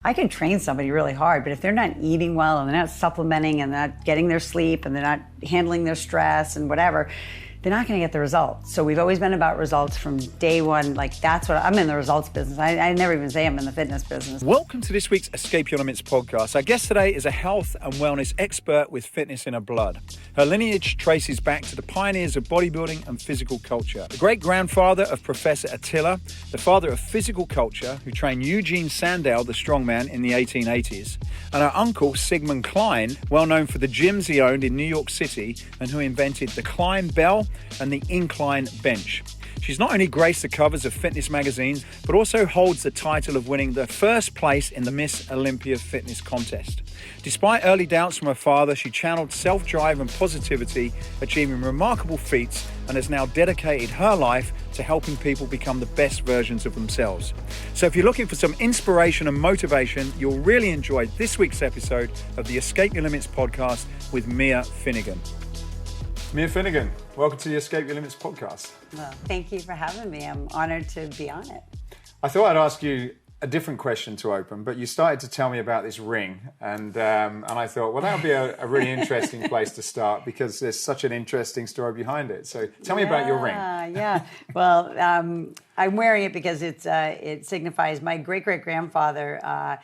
I can train somebody really hard, but if they're not eating well and they're not supplementing and they're not getting their sleep and they're not handling their stress and whatever, they're not going to get the results. So we've always been about results from day one. Like, that's what I'm in, the results business. I never even say I'm in the fitness business. Welcome to this week's Escape Your Limits podcast. Our guest today is a health and wellness expert with fitness in her blood. Her lineage traces back to the pioneers of bodybuilding and physical culture. The great-grandfather of Professor Attila, the father of physical culture, who trained Eugene Sandow, the strongman, in the 1880s, and her uncle, Sigmund Klein, well known for the gyms he owned in New York City and who invented the Klein Bell and the incline bench. She's not only graced the covers of fitness magazines, but also holds the title of winning the first place in the Miss Olympia Fitness contest. Despite early doubts from her father, she channeled self-drive and positivity, achieving remarkable feats, and has now dedicated her life to helping people become the best versions of themselves. So if you're looking for some inspiration and motivation, you'll really enjoy this week's episode of the Escape Your Limits podcast with Mia Finnegan. Mia Finnegan, welcome to the Escape Your Limits podcast. Well, thank you for having me. I'm honored to be on it. I thought I'd ask you a different question to open, but you started to tell me about this ring, and I thought, well, that would be a really interesting place to start because there's such an interesting story behind it. So tell me about your ring. Yeah. Well, I'm wearing it because it signifies my great-great-grandfather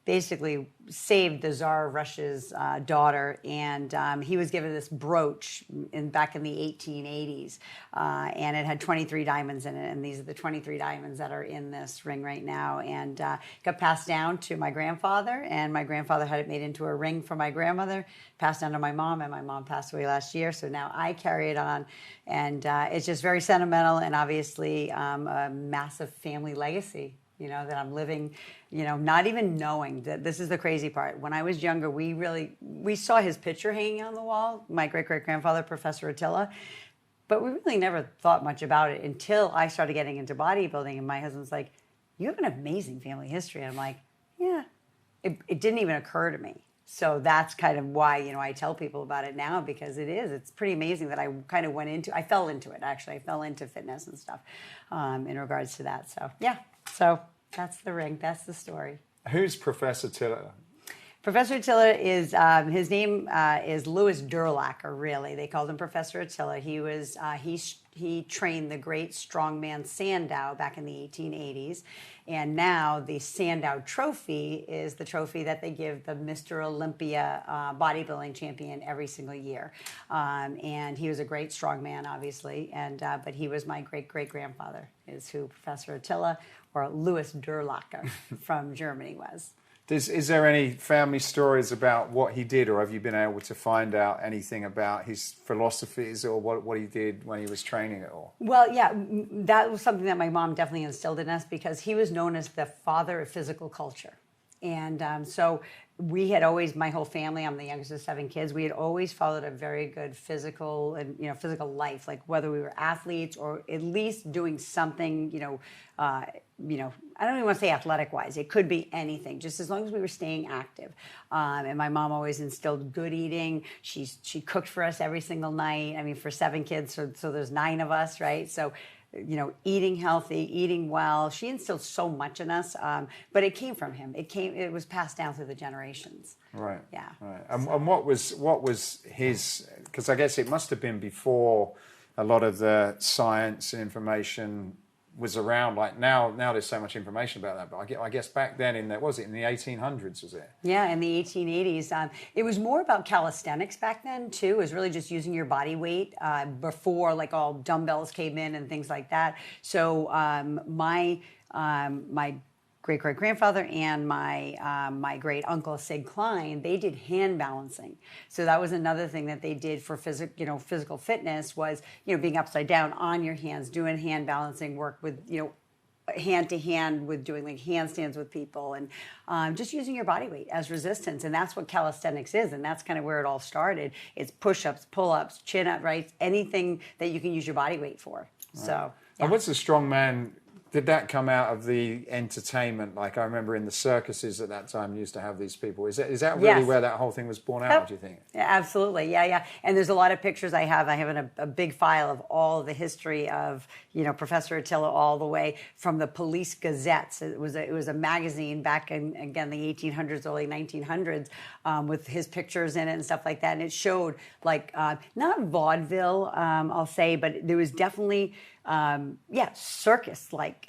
basically saved the Tsar of Russia's daughter, and he was given this brooch back in the 1880s, and it had 23 diamonds in it, and these are the 23 diamonds that are in this ring right now, and got passed down to my grandfather, and my grandfather had it made into a ring for my grandmother, passed down to my mom, and my mom passed away last year, so now I carry it on, and it's just very sentimental, and obviously a massive family legacy, that I'm living, not even knowing that. This is the crazy part. When I was younger, we saw his picture hanging on the wall, my great-great-grandfather, Professor Attila, but we really never thought much about it until I started getting into bodybuilding, and my husband's like, you have an amazing family history. And I'm like, yeah, it didn't even occur to me. So that's kind of why, I tell people about it now, because it's pretty amazing that I kind of I fell into it, actually. I fell into fitness and stuff in regards to that. So, yeah. So that's the ring. That's the story. Who's Professor Attila? Professor Attila is, his name is Louis Durlacher, really. They called him Professor Attila. He trained the great strongman Sandow back in the 1880s. And now the Sandow Trophy is the trophy that they give the Mr. Olympia bodybuilding champion every single year. And he was a great strongman, obviously. But he was my great-great-grandfather, is who Professor Attila, or Louis Durlacher from Germany, was. Is there any family stories about what he did, or have you been able to find out anything about his philosophies or what he did when he was training at all? Well, yeah, that was something that my mom definitely instilled in us, because he was known as the father of physical culture. And so we had always, my whole family, I'm the youngest of 7 kids, we had always followed a very good physical physical life, like whether we were athletes or at least doing something, I don't even want to say athletic-wise. It could be anything, just as long as we were staying active. And my mom always instilled good eating. She cooked for us every single night. I mean, for 7 kids, so there's 9 of us, right? So, eating healthy, eating well. She instilled so much in us, but it came from him. It was passed down through the generations. Right. Yeah. Right. And what was his? Because I guess it must have been before a lot of the science and information was around. Like now there's so much information about that, but I guess back then in the 1800s, was it? Yeah, in the 1880s. It was more about calisthenics back then too. It was really just using your body weight before like all dumbbells came in and things like that. So my great-great-grandfather and my great uncle Sig Klein, they did hand balancing. So that was another thing that they did for physical fitness, was being upside down on your hands, doing hand balancing work with hand to hand, with doing like handstands with people, and just using your body weight as resistance. And that's what calisthenics is, and that's kind of where it all started. It's push-ups, pull-ups, chin-up, right? Anything that you can use your body weight for. Right. So. Yeah. And what's the strongman Did that come out of the entertainment? Like I remember in the circuses at that time used to have these people. Is that really Yes. where that whole thing was born out, Yep. do you think? Yeah, absolutely. Yeah. And there's a lot of pictures I have. I have a big file of all the history of, Professor Attila all the way from the Police Gazettes. It was a magazine back in, again, the 1800s, early 1900s, with his pictures in it and stuff like that. And it showed like, not vaudeville, I'll say, but there was definitely, circus, like,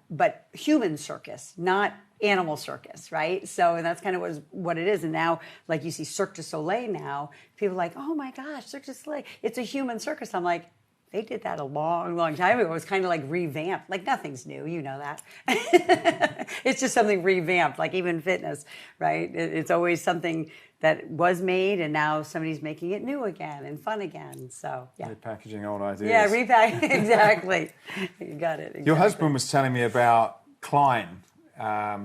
but human circus, not animal circus, right? So, and that's kind of what it is. And now, like you see Cirque du Soleil now, people are like, oh my gosh, Cirque du Soleil, it's a human circus. I'm like, they did that a long, long time ago. It was kind of like revamped. Like nothing's new, you know that. It's just something revamped, like even fitness, right? It's always something that was made and now somebody's making it new again and fun again. So, yeah. Repackaging old ideas. Yeah, exactly. You got it. Exactly. Your husband was telling me about Klein.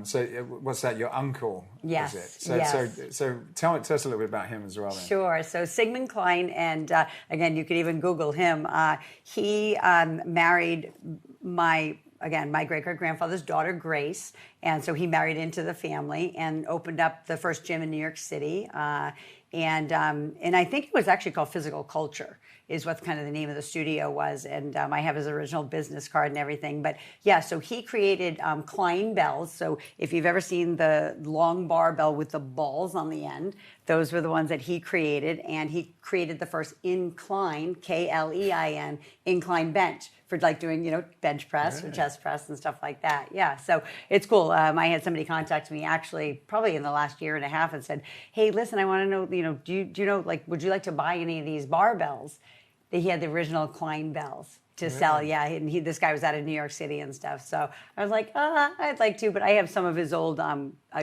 So what's that? Your uncle? Yes. Is it? So, yes. so tell us a little bit about him as well. Then. Sure. So Sigmund Klein, and again, you could even Google him. He married my great-great-grandfather's daughter, Grace, and so he married into the family and opened up the first gym in New York City. And I think it was actually called Physical Culture, is what kind of the name of the studio was. And I have his original business card and everything. But yeah, so he created Klein bells. So if you've ever seen the long barbell with the balls on the end, those were the ones that he created. And he created the first incline, Klein, incline bench for like doing, bench press or chest press and stuff like that. Yeah, so it's cool. I had somebody contact me actually probably in the last year and a half and said, hey, listen, I want to know, do you know, like, would you like to buy any of these barbells? He had the original Klein bells to sell. Yeah, and this guy was out of New York City and stuff. So I was like, I'd like to, but I have some of his old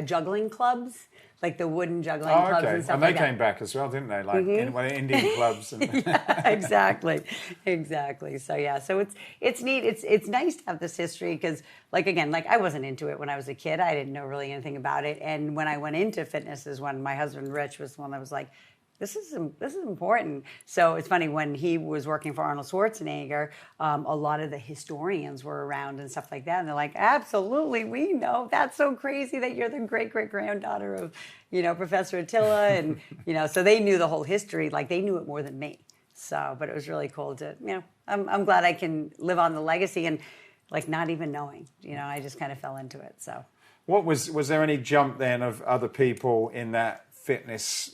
juggling clubs, like the wooden juggling clubs and stuff and they like that. came back as well, didn't they? Like Indian clubs. And Yeah, exactly. So yeah, so it's neat. It's nice to have this history because, like I wasn't into it when I was a kid. I didn't know really anything about it, and when I went into fitness is when my husband Ritch was the one that was like, this is important. So it's funny, when he was working for Arnold Schwarzenegger, a lot of the historians were around and stuff like that. And they're like, absolutely, we know. That's so crazy that you're the great-great-granddaughter of, Professor Attila. And, so they knew the whole history. Like, they knew it more than me. So, but it was really cool to, I'm glad I can live on the legacy and, like, not even knowing. I just kind of fell into it, so. What was there any jump then of other people in that fitness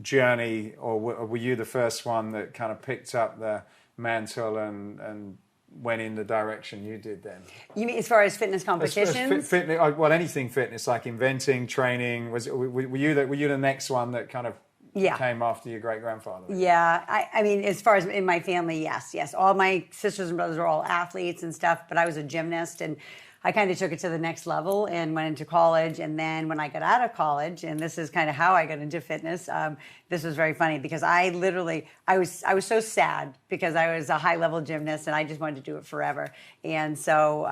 journey, or were you the first one that kind of picked up the mantle and went in the direction you did then? You mean as far as fitness competitions? Well, anything fitness, like inventing, training. Were you the next one that kind of came after your great-grandfather? Yeah, I mean, as far as in my family, yes. All my sisters and brothers were all athletes and stuff, but I was a gymnast, and I kind of took it to the next level and went into college. And then when I got out of college, and this is kind of how I got into fitness, this was very funny because I was so sad because I was a high-level gymnast and I just wanted to do it forever. And so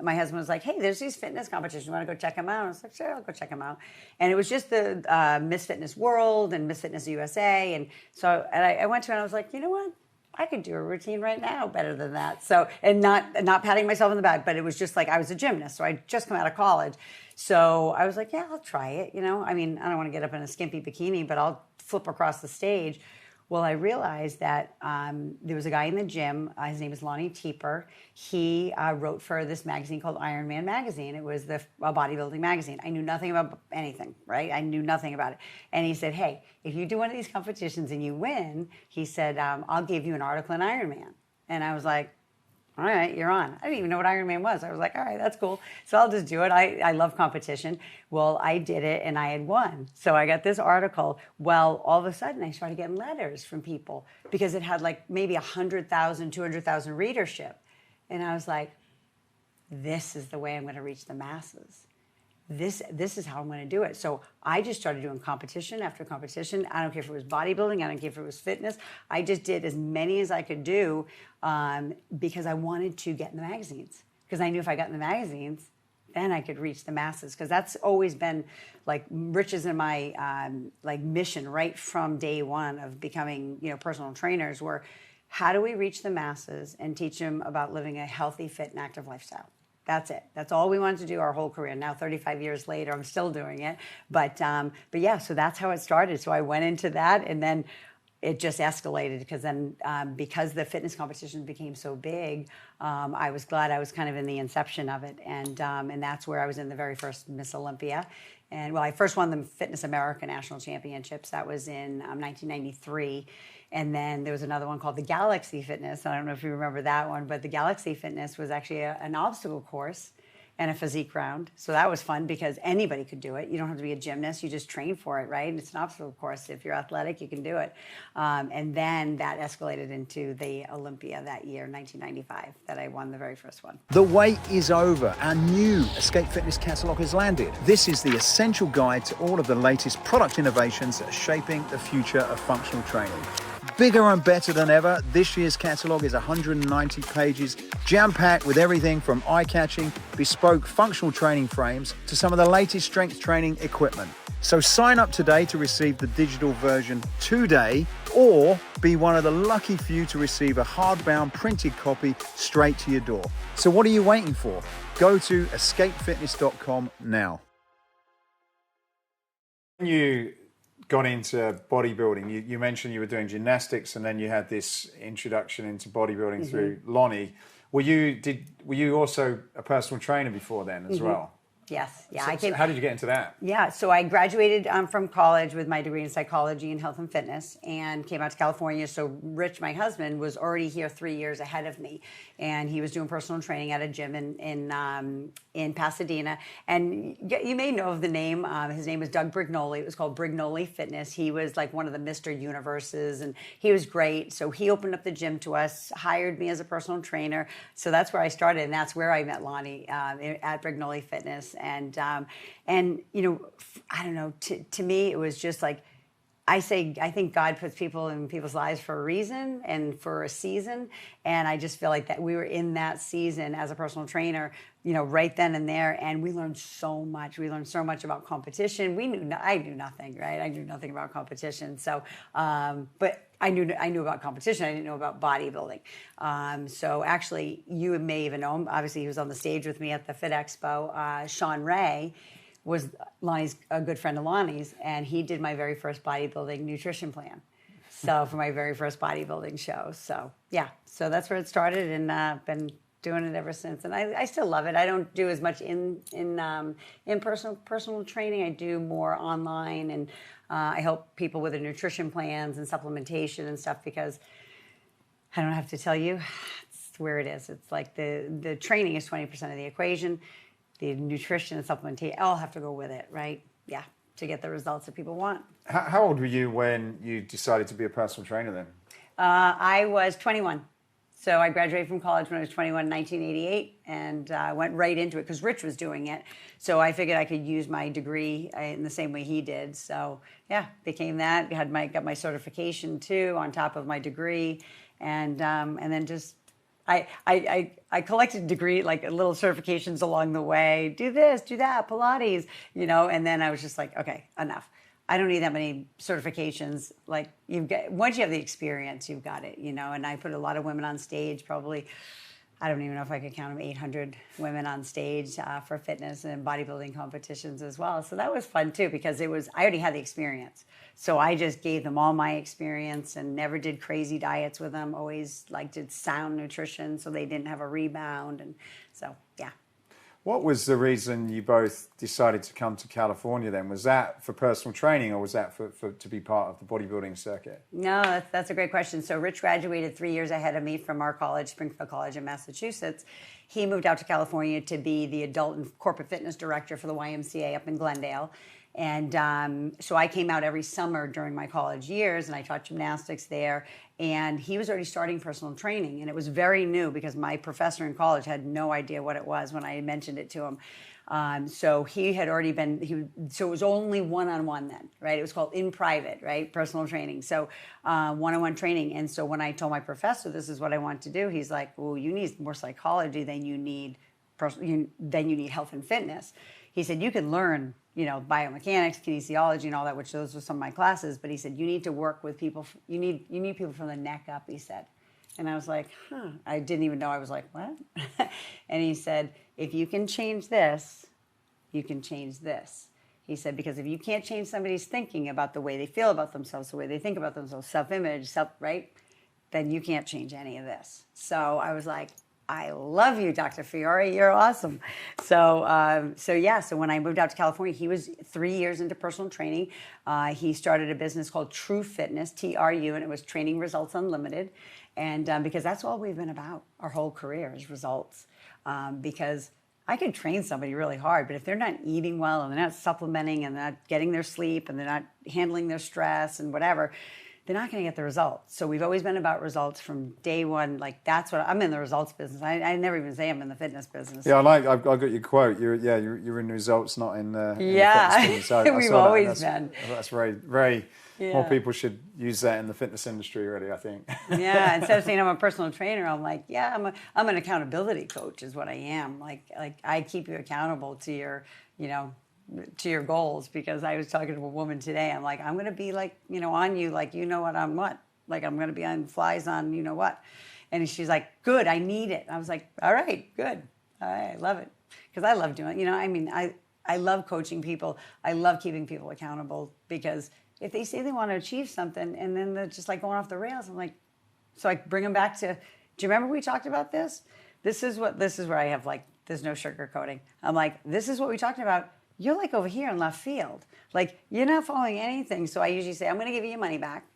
my husband was like, hey, there's these fitness competitions. You want to go check them out? I was like, sure, I'll go check them out. And it was just the Miss Fitness World and Miss Fitness USA. And so I went to it and I was like, you know what? I could do a routine right now better than that. So, and not patting myself on the back, but it was just like I was a gymnast, so I just come out of college. So I was like, yeah, I'll try it. I mean, I don't want to get up in a skimpy bikini, but I'll flip across the stage. Well, I realized that there was a guy in the gym. His name is Lonnie Teeper. He wrote for this magazine called Iron Man Magazine. It was a bodybuilding magazine. I knew nothing about anything, right? I knew nothing about it. And he said, hey, if you do one of these competitions and you win, he said, I'll give you an article in Iron Man. And I was like, all right, you're on. I didn't even know what Iron Man was. I was like, all right, that's cool. So I'll just do it. I love competition. Well, I did it and I had won. So I got this article. Well, all of a sudden I started getting letters from people because it had like maybe 100,000, 200,000 readership. And I was like, this is the way I'm going to reach the masses. This is how I'm going to do it. So I just started doing competition after competition. I don't care if it was bodybuilding. I don't care if it was fitness. I just did as many as I could do because I wanted to get in the magazines. Because I knew if I got in the magazines, then I could reach the masses. Because that's always been like Ritch's and my mission right from day one of becoming personal trainers. Where how do we reach the masses and teach them about living a healthy, fit, and active lifestyle? That's it. That's all we wanted to do our whole career. Now, 35 years later, I'm still doing it. But yeah, so that's how it started. So I went into that, and then it just escalated because then because the fitness competition became so big, I was glad I was kind of in the inception of it, and that's where I was in the very first Miss Olympia. And well, I first won the Fitness America National Championships. That was in 1993. And then there was another one called the Galaxy Fitness. I don't know if you remember that one, but the Galaxy Fitness was actually an obstacle course and a physique round. So that was fun because anybody could do it. You don't have to be a gymnast. You just train for it, right? And it's an obstacle course. If you're athletic, you can do it. And then that escalated into the Olympia that year, 1995, that I won the very first one. The wait is over. Our new Escape Fitness catalog has landed. This is the essential guide to all of the latest product innovations that are shaping the future of functional training. Bigger and better than ever, this year's catalogue is 190 pages, jam-packed with everything from eye-catching, bespoke functional training frames to some of the latest strength training equipment. So sign up today to receive the digital version today, or be one of the lucky few to receive a hardbound printed copy straight to your door. So what are you waiting for? Go to escapefitness.com now. You got into bodybuilding. You mentioned you were doing gymnastics, and then you had this introduction into bodybuilding through Lonnie. Were you also a personal trainer before then as well? Yes. Yeah. So how did you get into that? Yeah. So I graduated from college with my degree in psychology and health and fitness, and came out to California. So Ritch, my husband, was already here 3 years ahead of me, and he was doing personal training at a gym in Pasadena. And you may know of the name. His name was Doug Brignoli. It was called Brignoli Fitness. He was like one of the Mr. Universes, and he was great. So he opened up the gym to us, hired me as a personal trainer. So that's where I started, and that's where I met Lonnie at Brignoli Fitness. And you know, I don't know, to me, it was just like, I think God puts people in people's lives for a reason and for a season. And I just feel like that we were in that season as a personal trainer, you know, right then and there. And we learned so much. We learned so much about competition. I knew nothing, right? I knew nothing about competition. So, but I knew about competition. I didn't know about bodybuilding. So actually, you may even know him. Obviously, he was on the stage with me at the Fit Expo. Sean Ray was a good friend of Lonnie's, and he did my very first bodybuilding nutrition plan. So for my very first bodybuilding show. So yeah, so that's where it started, and been doing it ever since. And I still love it. I don't do as much in personal training. I do more online, and I help people with their nutrition plans and supplementation and stuff, because I don't have to tell you, it's where it is. It's like the training is 20% of the equation. The nutrition and supplementation all have to go with it, right? Yeah, to get the results that people want. How old were you when you decided to be a personal trainer then? I was 21. So I graduated from college when I was 21 in 1988, and went right into it because Ritch was doing it. So I figured I could use my degree in the same way he did. So yeah, became that. Got my certification too on top of my degree, and then just I collected degree, like little certifications along the way. Do this, do that, Pilates, you know. And then I was just like, okay, enough. I don't need that many certifications. Like once you have the experience, you've got it, you know. And I put a lot of women on stage, probably, I don't even know if I could count them, 800 women on stage for fitness and bodybuilding competitions as well. So that was fun too, because I already had the experience. So I just gave them all my experience and never did crazy diets with them. Always did sound nutrition so they didn't have a rebound. And so, yeah. What was the reason you both decided to come to California then? Was that for personal training, or was that for to be part of the bodybuilding circuit? No, that's a great question. So Ritch graduated 3 years ahead of me from our college, Springfield College in Massachusetts. He moved out to California to be the adult and corporate fitness director for the YMCA up in Glendale. And so I came out every summer during my college years, and I taught gymnastics there. And he was already starting personal training, and it was very new because my professor in college had no idea what it was when I mentioned it to him. So he had already so it was only one-on-one then, right? It was called in private, right? Personal training. So one-on-one training. And so when I told my professor, this is what I want to do, he's like, well, you need more psychology than you need health and fitness. He said, you can learn, you know, biomechanics, kinesiology, and all that, which those were some of my classes. But he said, you need to work with people. You need people from the neck up, he said. And I was like, huh. I didn't even know. I was like, what? And he said, if you can change this, you can change this. He said, because if you can't change somebody's thinking about the way they feel about themselves, the way they think about themselves, self-image, right? Then you can't change any of this. So I was like, I love you, Dr. Fiore. You're awesome. So when I moved out to California, he was 3 years into personal training. He started a business called True Fitness, TRU, and it was Training Results Unlimited. And because that's all we've been about our whole career is results. Because I could train somebody really hard, but if they're not eating well and they're not supplementing and they're not getting their sleep and they're not handling their stress and whatever, they're not going to get the results. So we've always been about results from day one. Like that's what I'm in the results business. I never even say I'm in the fitness business. Yeah, I've got your quote. You're in results, not in the fitness business. We've always been. That's very. Yeah. More people should use that in the fitness industry, really, I think. Yeah, instead of saying I'm a personal trainer, I'm like, yeah, I'm an accountability coach is what I am. Like I keep you accountable to your, to your goals, because I was talking to a woman today. I'm like, I'm going to be like, on you, like, what I'm what. Like I'm going to be on flies on what. And she's like, good, I need it. I was like, all right, good. All right, I love it. Because I love doing it. I love coaching people. I love keeping people accountable, because if they say they want to achieve something and then they're just like going off the rails, I'm like, so I bring them back to, do you remember we talked about this? This is where I have like, there's no sugarcoating. I'm like, this is what we talked about. You're like over here in left field. Like you're not following anything. So I usually say, I'm going to give you your money back.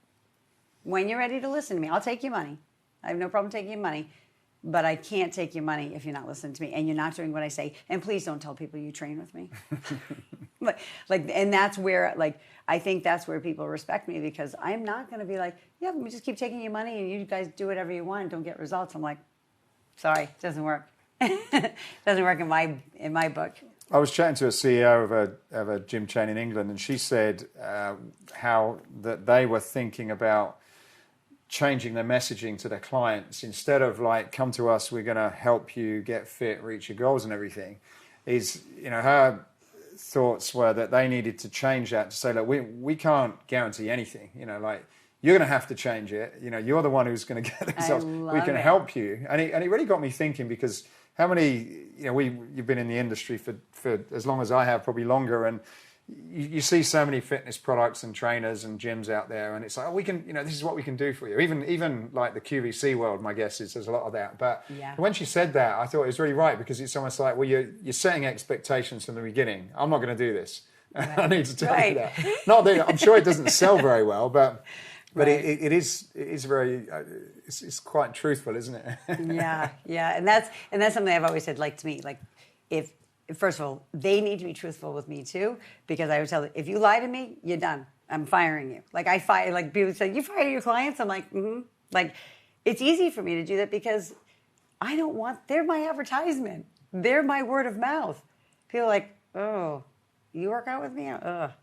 When you're ready to listen to me, I'll take your money. I have no problem taking your money, but I can't take your money if you're not listening to me and you're not doing what I say. And please don't tell people you train with me. And that's where, I think that's where people respect me, because I'm not going to be like, yeah, let me just keep taking your money and you guys do whatever you want and don't get results. I'm like, sorry, it doesn't work. It doesn't work in my book. I was chatting to a CEO of a gym chain in England, and she said how that they were thinking about changing their messaging to their clients. Instead of like, come to us, we're going to help you get fit, reach your goals and everything, is, her thoughts were that they needed to change that to say, look, we can't guarantee anything, you're going to have to change it. You're the one who's going to get the results. We can help you. And it really got me thinking, because how many, you've been in the industry for as long as I have, probably longer, and you see so many fitness products and trainers and gyms out there, and it's like, we can, this is what we can do for you. Even like the QVC world, my guess is there's a lot of that. But when she said that, I thought it was really right, because it's almost like, well, you're setting expectations from the beginning. I'm not going to do this. Right. I need to tell you that. Not that I'm sure it doesn't sell very well, but right. it is very it's quite truthful, isn't it? yeah, and that's something I've always said. Like to me, like if first of all, they need to be truthful with me too, because I would tell them, if you lie to me, you're done. I'm firing you. Like I fire. Like people say, you fire your clients. I'm like, Like it's easy for me to do that, because I don't want. They're my advertisement. They're my word of mouth. People are like, oh, you work out with me?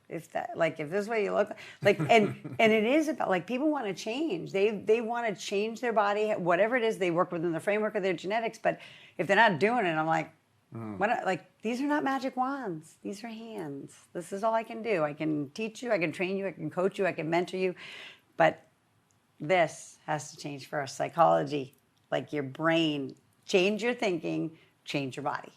If this is what you look like, and it is about, like, people want to change. They want to change their body, whatever it is. They work within the framework of their genetics, but if they're not doing it, I'm like, these are not magic wands. These are hands. This is all I can do. I can teach you, I can train you, I can coach you, I can mentor you, but this has to change first. Psychology, like your brain, change your thinking, change your body.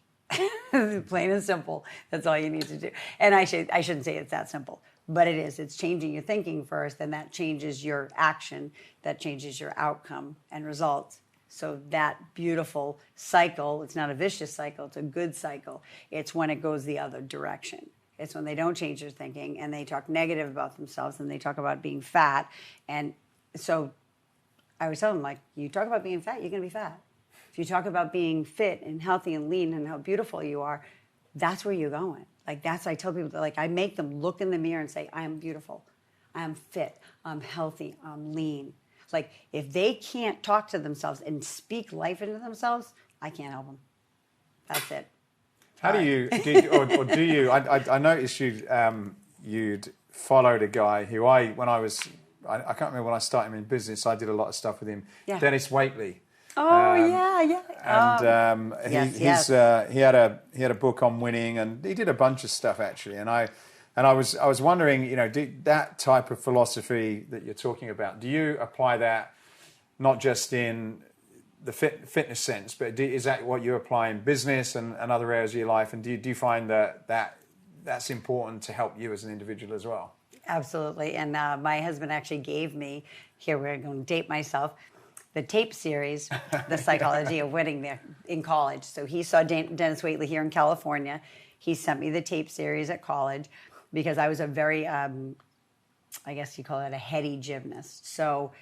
Plain and simple. That's all you need to do. And I shouldn't say it's that simple, but it is. It's changing your thinking first, and that changes your action, that changes your outcome and results. So that beautiful cycle, it's not a vicious cycle, it's a good cycle. It's when it goes the other direction. It's when they don't change their thinking and they talk negative about themselves and they talk about being fat. And so I was telling them, like, you talk about being fat, you're going to be fat. If you talk about being fit and healthy and lean and how beautiful you are, that's where you're going. Like, that's, I tell people, that, like, I make them look in the mirror and say, I am beautiful, I am fit, I'm healthy, I'm lean. Like, if they can't talk to themselves and speak life into themselves, I can't help them. That's it. How do you, do you, I noticed you'd followed a guy who I can't remember when I started in business, I did a lot of stuff with him, Dennis Waitley. Oh, yeah. And he had a book on winning, and he did a bunch of stuff actually. And I was wondering, that type of philosophy that you're talking about, do you apply that not just in the fitness sense, but is that what you apply in business and other areas of your life? And do you find that's important to help you as an individual as well? Absolutely. And my husband actually gave me, here we're going to date myself, the tape series, The Psychology of Winning, there in college. So he saw Dennis Waitley here in California. He sent me the tape series at college because I was a very, I guess you call it a heady gymnast. So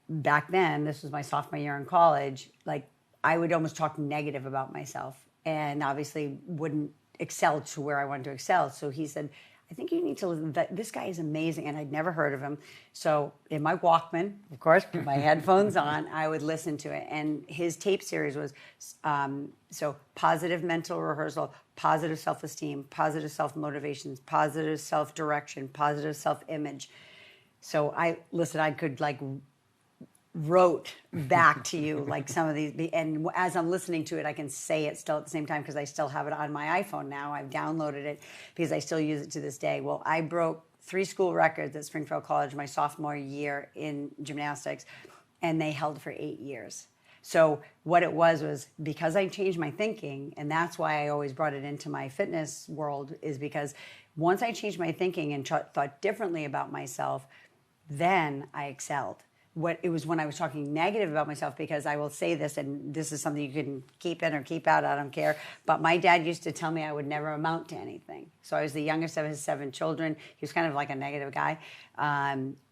back then, this was my sophomore year in college, like I would almost talk negative about myself and obviously wouldn't excel to where I wanted to excel. So he said, I think you need to listen. This guy is amazing, and I'd never heard of him. So in my Walkman, of course, with my headphones on, I would listen to it. And his tape series was so positive mental rehearsal, positive self-esteem, positive self-motivations, positive self-direction, positive self-image. So I could like wrote back to you like some of these, and as I'm listening to it I can say it still at the same time because I still have it on my iPhone now. I've downloaded it because I still use it to this day. Well, I broke 3 school records at Springfield College my sophomore year in gymnastics, and they held for 8 years. So what it was because I changed my thinking, and that's why I always brought it into my fitness world, is because once I changed my thinking and thought differently about myself, then I excelled. It was when I was talking negative about myself, because I will say this, and this is something you can keep in or keep out, I don't care, but my dad used to tell me I would never amount to anything. So I was the youngest of his 7 children. He was kind of like a negative guy.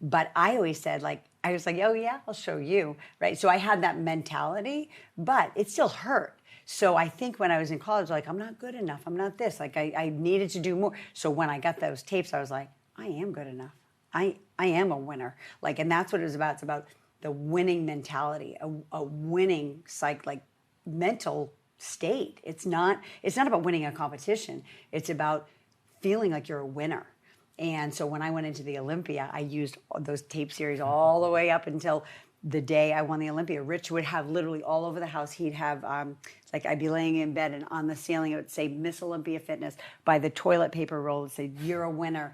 But I always said, like, I was like, oh yeah, I'll show you, right? So I had that mentality, but it still hurt. So I think when I was in college, like, I'm not good enough, I'm not this, like I needed to do more. So when I got those tapes, I was like, I am good enough. I am a winner. Like, and that's what it was about. It's about the winning mentality, a winning mental state. It's not about winning a competition. It's about feeling like you're a winner. And so when I went into the Olympia, I used those tape series all the way up until the day I won the Olympia. Ritch would have literally all over the house. He'd have, I'd be laying in bed and on the ceiling it would say Miss Olympia Fitness. By the toilet paper roll, it would say, you're a winner.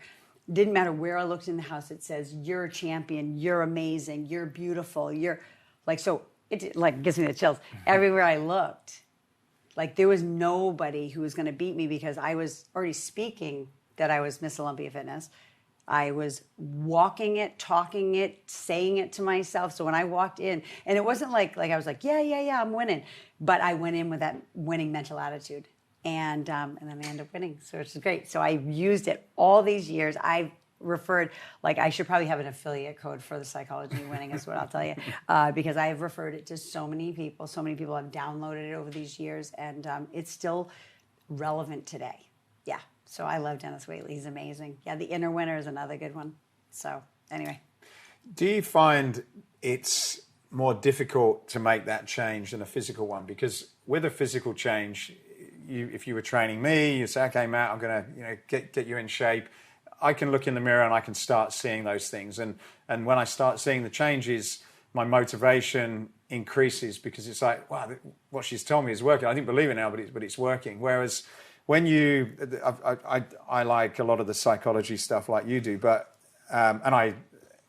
Didn't matter where I looked in the house, it says, you're a champion, you're amazing, you're beautiful, you're like, so it like gives me the chills. Everywhere I looked, like there was nobody who was going to beat me because I was already speaking that I was Miss Olympia Fitness. I was walking it, talking it, saying it to myself. So when I walked in, and it wasn't like I was like, yeah, I'm winning. But I went in with that winning mental attitude. And then I ended up winning, so it's great. So I used it all these years. I've referred, like I should probably have an affiliate code for the Psychology of Winning is what I'll tell you, because I have referred it to so many people. So many people have downloaded it over these years, and it's still relevant today. Yeah, so I love Dennis Waitley. He's amazing. Yeah, the Inner Winner is another good one. So anyway. Do you find it's more difficult to make that change than a physical one? Because with a physical change, if you were training me, you say, okay, Matt, I'm going to get you in shape. I can look in the mirror and I can start seeing those things. And when I start seeing the changes, my motivation increases because it's like, wow, what she's telling me is working. I didn't believe it now, but it's working. Whereas when I like a lot of the psychology stuff like you do, but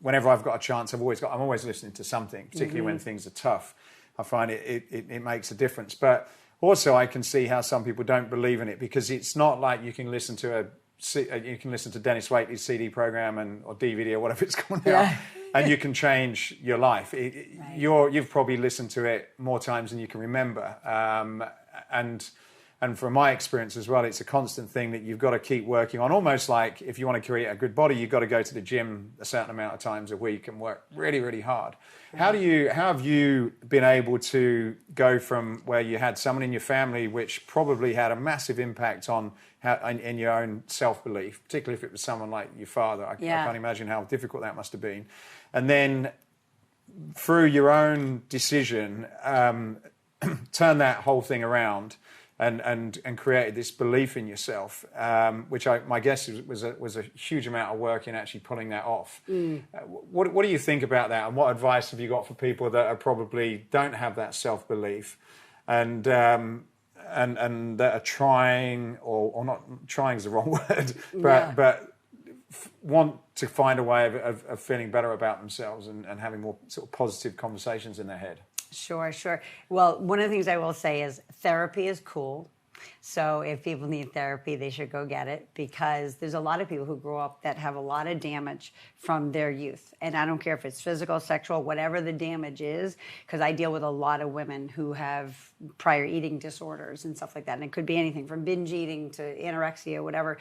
whenever I've got a chance, I'm always listening to something, particularly when things are tough. I find it makes a difference. But also, I can see how some people don't believe in it because it's not like you can listen to Dennis Waitley's CD program or DVD or whatever it's called now, and you can change your life. You've probably listened to it more times than you can remember, and from my experience as well, it's a constant thing that you've got to keep working on. Almost like if you want to create a good body, you've got to go to the gym a certain amount of times a week and work really, really hard. How have you been able to go from where you had someone in your family which probably had a massive impact on in your own self-belief, particularly if it was someone like your father? I can't imagine how difficult that must have been. And then through your own decision, turn that whole thing around and created this belief in yourself, which my guess was a huge amount of work in actually pulling that off. What do you think about that, and what advice have you got for people that are probably don't have that self-belief and that are trying, or not trying is the wrong word, but want to find a way of feeling better about themselves and having more sort of positive conversations in their head? Sure, sure. Well, one of the things I will say is therapy is cool. So if people need therapy, they should go get it, because there's a lot of people who grow up that have a lot of damage from their youth. And I don't care if it's physical, sexual, whatever the damage is, because I deal with a lot of women who have prior eating disorders and stuff like that. And it could be anything from binge eating to anorexia, whatever.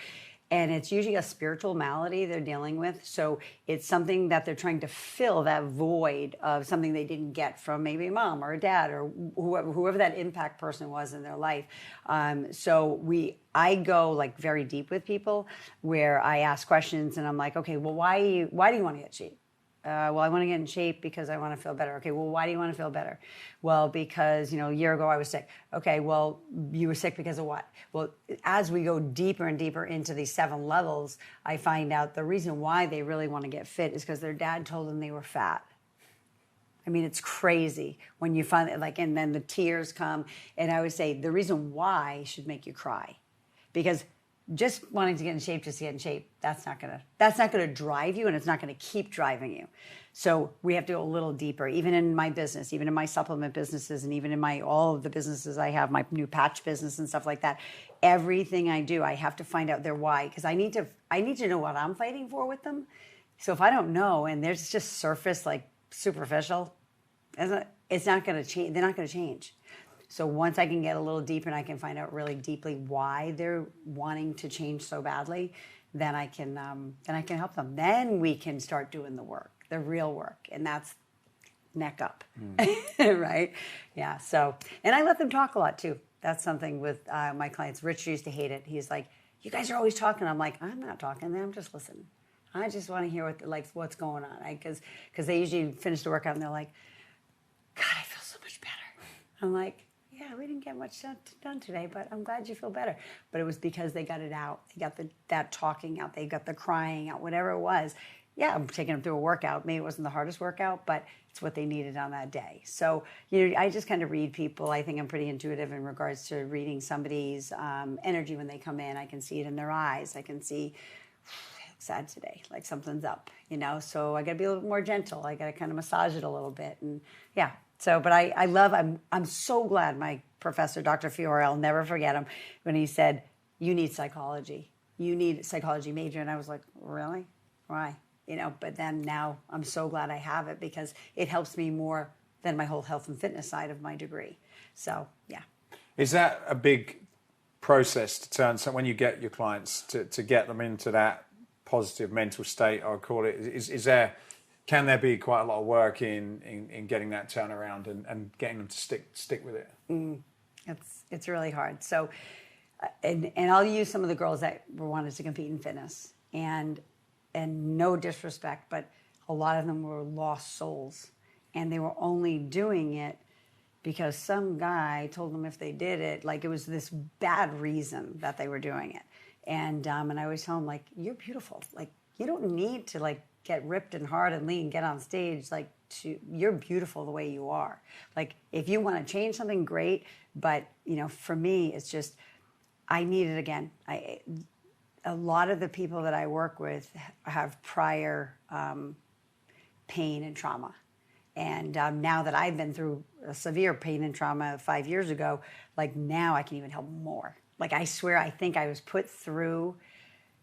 And it's usually a spiritual malady they're dealing with. So it's something that they're trying to fill, that void of something they didn't get from maybe a mom or a dad or whoever that impact person was in their life. I go like very deep with people, where I ask questions and I'm like, okay, well, why do you want to get shape? Well, I want to get in shape because I want to feel better. Okay, well, why do you want to feel better? Well, because, a year ago I was sick. Okay, well, you were sick because of what? Well, as we go deeper and deeper into these 7 levels, I find out the reason why they really want to get fit is because their dad told them they were fat. I mean, it's crazy when you find it, and then the tears come. And I would say the reason why should make you cry, because just wanting to get in shape just to get in shape, that's not gonna drive you, and it's not gonna keep driving you. So we have to go a little deeper, even in my business, even in my supplement businesses, and even in all of the businesses I have, my new patch business and stuff like that. Everything I do, I have to find out their why, because I need to know what I'm fighting for with them. So if I don't know, and there's just surface, superficial, it's not gonna change. They're not gonna change. So once I can get a little deeper and I can find out really deeply why they're wanting to change so badly, then I can help them. Then we can start doing the work, the real work, and that's neck up, right? Yeah. So, and I let them talk a lot too. That's something with my clients. Ritch used to hate it. He's like, "You guys are always talking." I'm like, "I'm not talking. I'm just listening. I just want to hear what's going on." Because they usually finish the workout and they're like, "God, I feel so much better." I'm like, "Yeah, we didn't get much done today, but I'm glad you feel better." But it was because they got it out. They got that talking out. They got the crying out, whatever it was. Yeah, I'm taking them through a workout. Maybe it wasn't the hardest workout, but it's what they needed on that day. So, I just kind of read people. I think I'm pretty intuitive in regards to reading somebody's energy when they come in. I can see it in their eyes. I can see, they look sad today, like something's up, So I got to be a little bit more gentle. I got to kind of massage it a little bit. And yeah. So, but I'm so glad my professor, Dr. Fiore, I'll never forget him, when he said, "You need psychology. You need a psychology major." And I was like, "Really? Why?" But then now I'm so glad I have it, because it helps me more than my whole health and fitness side of my degree. So, yeah. Is that a big process to turn, so when you get your clients to get them into that positive mental state, I would call it, can there be quite a lot of work in getting that turnaround and getting them to stick with it? It's really hard. So, and I'll use some of the girls that wanted to compete in fitness, and no disrespect, but a lot of them were lost souls, and they were only doing it because some guy told them if they did it, it was this bad reason that they were doing it. And I always tell them, you're beautiful. You don't need to get ripped and hard and lean, get on stage, you're beautiful the way you are. If you want to change something, great. But, for me, it's just, I need it again. A lot of the people that I work with have prior pain and trauma. And now that I've been through a severe pain and trauma 5 years ago, now I can even help more. I swear, I think I was put through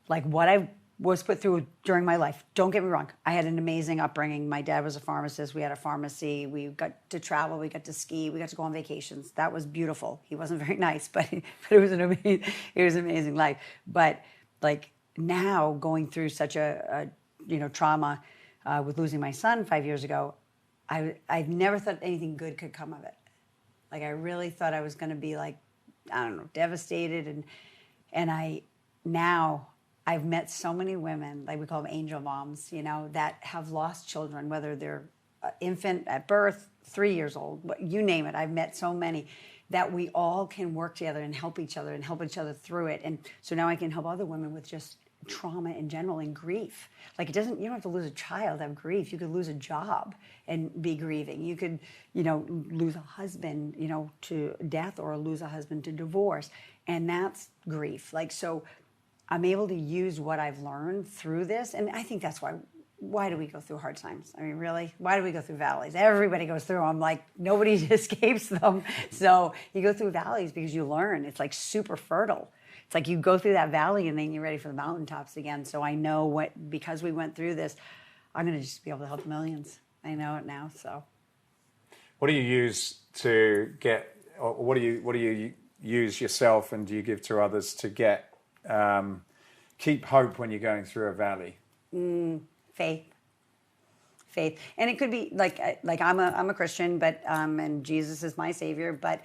what I was put through during my life. Don't get me wrong. I had an amazing upbringing. My dad was a pharmacist. We had a pharmacy. We got to travel. We got to ski. We got to go on vacations. That was beautiful. He wasn't very nice, but it was an amazing life. But now going through such a trauma with losing my son 5 years ago, I never thought anything good could come of it. I really thought I was going to be devastated. And I've met so many women, we call them angel moms, that have lost children, whether they're infant at birth, 3 years old, you name it. I've met so many that we all can work together and help each other through it. And so now I can help other women with just trauma in general and grief. You don't have to lose a child to have grief. You could lose a job and be grieving. You could, lose a husband, to death, or lose a husband to divorce. And that's grief. So I'm able to use what I've learned through this. And I think that's why do we go through hard times? I mean, really? Why do we go through valleys? Everybody goes through them. Like, nobody escapes them. So you go through valleys because you learn. It's like super fertile. It's like you go through that valley and then you're ready for the mountaintops again. So I know because we went through this, I'm going to just be able to help millions. I know it now, so. What do you use to get, or what do you use yourself and do you give to others to get, keep hope when you're going through a valley? Faith. And it could be like I'm a Christian, but and Jesus is my savior, but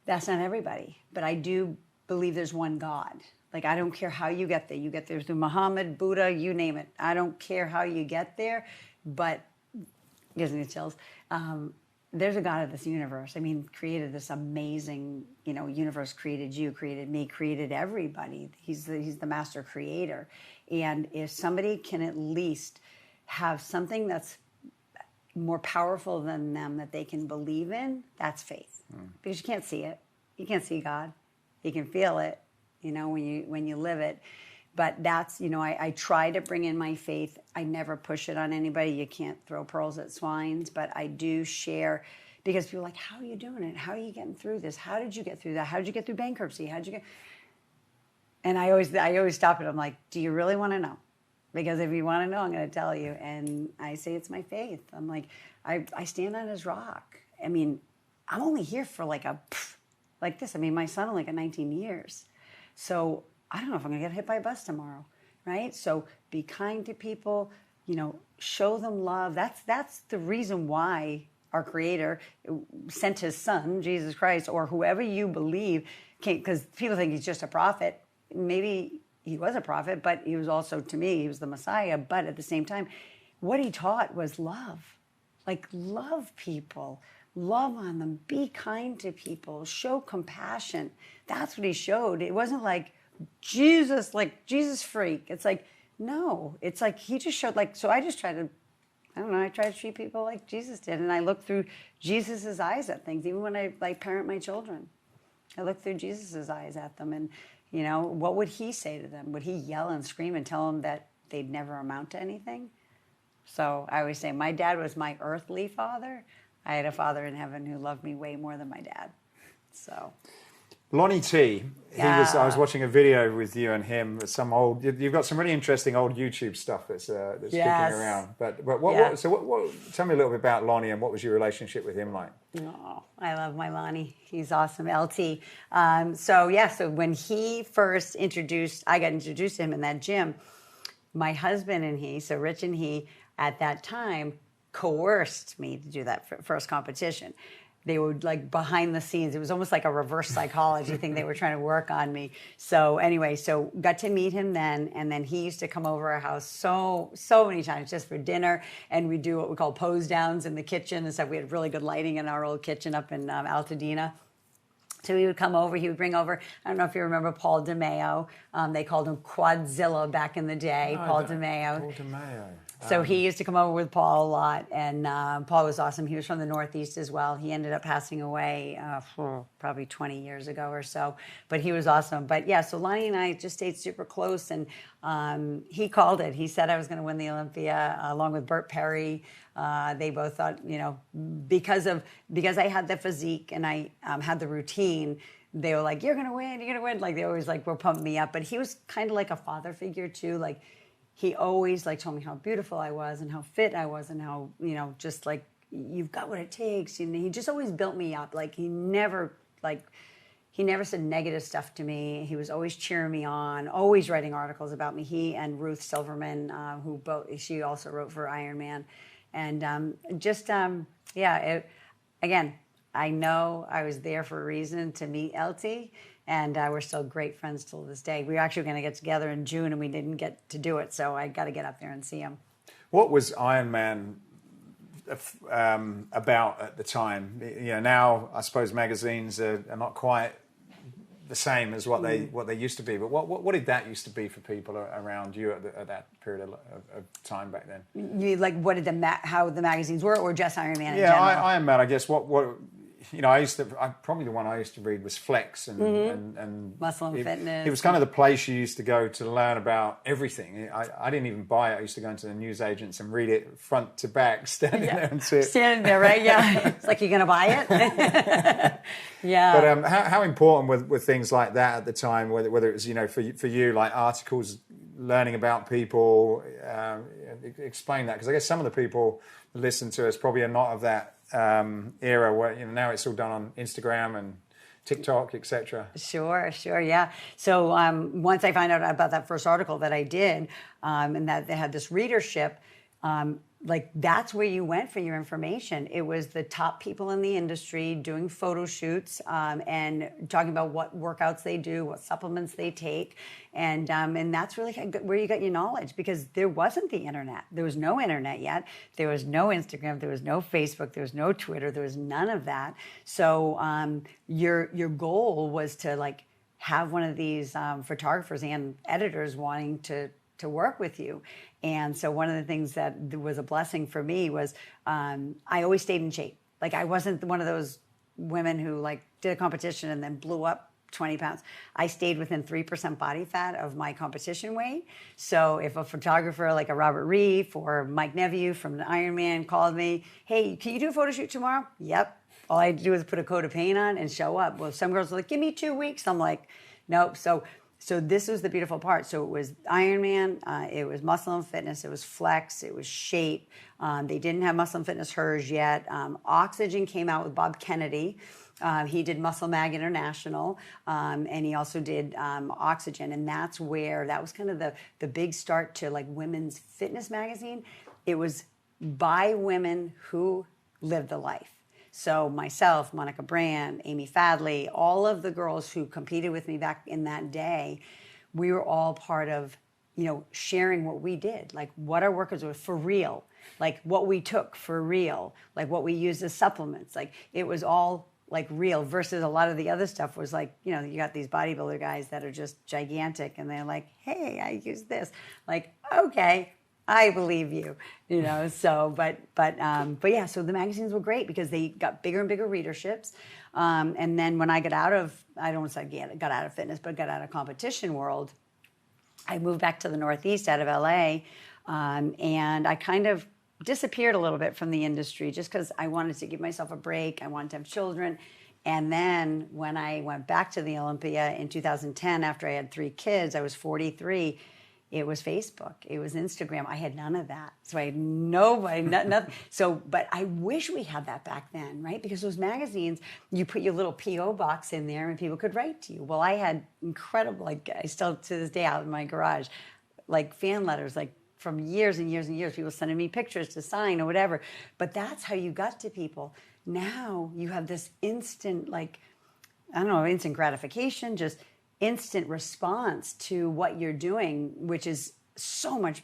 that's not everybody. But I do believe there's one God. Like, I don't care how you get there. You get there through Muhammad, Buddha, you name it. I don't care how you get there, but it gives me the chills. There's a God of this universe. I mean, created this amazing, universe, created you, created me, created everybody. He's the master creator. And if somebody can at least have something that's more powerful than them that they can believe in, that's faith. Because you can't see it. You can't see God. You can feel it, when you live it. But that's, I try to bring in my faith. I never push it on anybody. You can't throw pearls at swines, but I do share, because people are like, how are you doing it? How are you getting through this? How did you get through that? How did you get through bankruptcy? How'd you get? And I always stop it. I'm like, do you really want to know? Because if you want to know, I'm going to tell you. And I say it's my faith. I'm like, I stand on his rock. I mean, I'm only here for like this. I mean, my son only got 19 years. So I don't know if I'm going to get hit by a bus tomorrow, right? So be kind to people, show them love. That's the reason why our Creator sent His Son, Jesus Christ, or whoever you believe, because people think He's just a prophet. Maybe He was a prophet, but He was also, to me, He was the Messiah. But at the same time, what He taught was love. Like, love people. Love on them. Be kind to people. Show compassion. That's what He showed. It wasn't like Jesus freak. It's like, no. It's like He just showed, so I just try to treat people like Jesus did. And I look through Jesus's eyes at things. Even when I parent my children, I look through Jesus's eyes at them. And, what would He say to them? Would He yell and scream and tell them that they'd never amount to anything? So I always say my dad was my earthly father. I had a father in heaven who loved me way more than my dad. So, Lonnie T, I was watching a video with you and him. You've got some really interesting old YouTube stuff that's kicking around. But what? So tell me a little bit about Lonnie and what was your relationship with him like? Oh, I love my Lonnie. He's awesome. LT. So when he first I got introduced to him in that gym. My husband and he, so Ritch and he, at that time, coerced me to do that first competition. They were like behind the scenes. It was almost like a reverse psychology thing. They were trying to work on me. So anyway, got to meet him then. And then he used to come over our house so many times just for dinner. And we do what we call pose downs in the kitchen and stuff. We had really good lighting in our old kitchen up in Altadena. So he would come over, he would bring over, I don't know if you remember Paul DeMeo. They called him Quadzilla back in the day, Paul DeMeo. Paul DeMeo. So he used to come over with Paul a lot, and Paul was awesome. He was from the Northeast as well. He ended up passing away probably 20 years ago or so, but he was awesome. But yeah, so Lonnie and I just stayed super close, and he called it. He said I was going to win the Olympia along with Burt Perry. They both thought, because I had the physique and I had the routine, they were like, you're going to win. Like, they always were pumping me up. But he was kind of like a father figure too. Like, he always told me how beautiful I was and how fit I was and how, just like, you've got what it takes. He just always built me up. Like, he never said negative stuff to me. He was always cheering me on, always writing articles about me. He and Ruth Silverman, she also wrote for Iron Man. And again, I know I was there for a reason to meet LT, and we're still great friends till this day. We were actually going to get together in June, and we didn't get to do it, so I got to get up there and see him. What was Iron Man about at the time? Now I suppose magazines are not quite the same as what they used to be. But what did that used to be for people around you at that period of time back then? You what did how the magazines were, or just Iron Man in general? Yeah, Iron Man. I guess what probably the one I used to read was Flex and Muscle and Fitness. It was kind of the place you used to go to learn about everything. I didn't even buy it. I used to go into the newsagents and read it front to back, standing there and sit. Standing there, right? Yeah. It's like, you're going to buy it? Yeah. But how important were things like that at the time, whether it was, for you, like articles, learning about people, explain that, because I guess some of the people that listen to us probably are not of that era where now it's all done on Instagram and TikTok, etc. Sure, yeah. So once I found out about that first article that I did, and that they had this readership, like that's where you went for your information. It was the top people in the industry doing photo shoots and talking about what workouts they do, what supplements they take, and that's really where you got your knowledge, because there wasn't the internet. There was no internet yet. There was no Instagram. There was no Facebook. There was no Twitter. There was none of that. So your goal was to like have one of these photographers and editors wanting to work with you. And so one of the things that was a blessing for me was I always stayed in shape. Like I wasn't one of those women who like did a competition and then blew up 20 pounds. I stayed within 3% body fat of my competition weight. So if a photographer like a Robert Reef or Mike Neville from the Ironman called me, hey, can you do a photo shoot tomorrow? Yep. All I had to do was put a coat of paint on and show up. Well, some girls were like, give me 2 weeks. I'm like, nope. So this was the beautiful part. So it was Ironman, it was Muscle and Fitness, it was Flex, it was Shape. They didn't have Muscle and Fitness hers yet. Oxygen came out with Bob Kennedy. He did Muscle Mag International, and he also did Oxygen. And that was kind of the big start to like women's fitness magazine. It was by women who lived the life. So myself, Monica Brand, Amy Fadley, all of the girls who competed with me back in that day, we were all part of, sharing what we did, like what our workouts were for real, like what we took for real, like what we used as supplements. Like it was all like real, versus a lot of the other stuff was like, you got these bodybuilder guys that are just gigantic and they're like, hey, I use this. Like, okay, I believe you, so, but yeah, so the magazines were great because they got bigger and bigger readerships. And then when I got out of, I don't want to say got out of fitness, but got out of competition world, I moved back to the Northeast out of LA. And I kind of disappeared a little bit from the industry just because I wanted to give myself a break. I wanted to have children. And then when I went back to the Olympia in 2010, after I had 3 kids, I was 43. It was Facebook. It was Instagram. I had none of that. So I had nobody, nothing. So, but I wish we had that back then, right? Because those magazines, you put your little P.O. box in there and people could write to you. Well, I had incredible, like I still to this day out in my garage, like fan letters, like from years and years and years, people sending me pictures to sign or whatever. But that's how you got to people. Now you have this instant, like, I don't know, instant gratification, just instant response to what you're doing, which is so much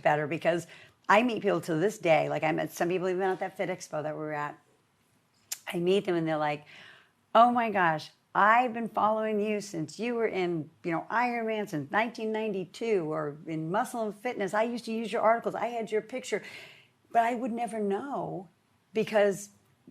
better, because I meet people to this day. Like I met some people even at that Fit Expo that we were at. I meet them and they're like, oh my gosh, I've been following you since you were in, Ironman since 1992, or in Muscle and Fitness. I used to use your articles. I had your picture, but I would never know, because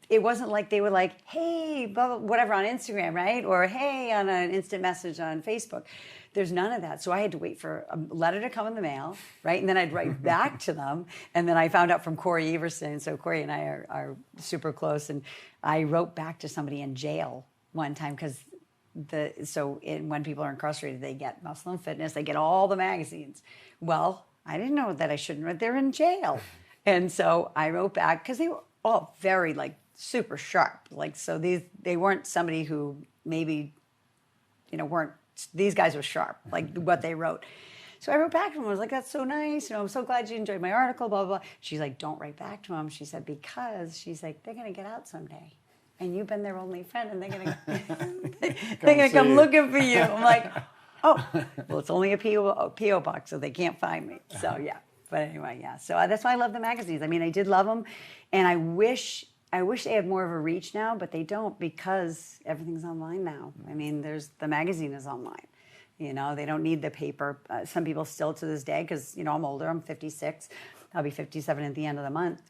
it wasn't like they were like, hey, blah, blah, whatever on Instagram, right? Or hey, on an instant message on Facebook. There's none of that. So I had to wait for a letter to come in the mail, right? And then I'd write back to them. And then I found out from Corey Everson. So Corey and I are super close. And I wrote back to somebody in jail one time, because when people are incarcerated, they get Muscle and Fitness, they get all the magazines. Well, I didn't know that I shouldn't write. They're in jail. And so I wrote back, because they were all very super sharp. So they weren't somebody who maybe, these guys were sharp, like what they wrote. So I wrote back to them. I was like, that's so nice. I'm so glad you enjoyed my article, blah, blah, blah. She's like, don't write back to them. She said, because she's like, they're going to get out someday. And you've been their only friend, and they're going to come looking for you. I'm like, oh, well, it's only a P.O. box, so they can't find me. So, yeah. But anyway, yeah. So that's why I love the magazines. I mean, I did love them. And I wish they had more of a reach now, but they don't, because everything's online now. I mean, the magazine is online. They don't need the paper. Some people still to this day, because, I'm older, I'm 56. I'll be 57 at the end of the month.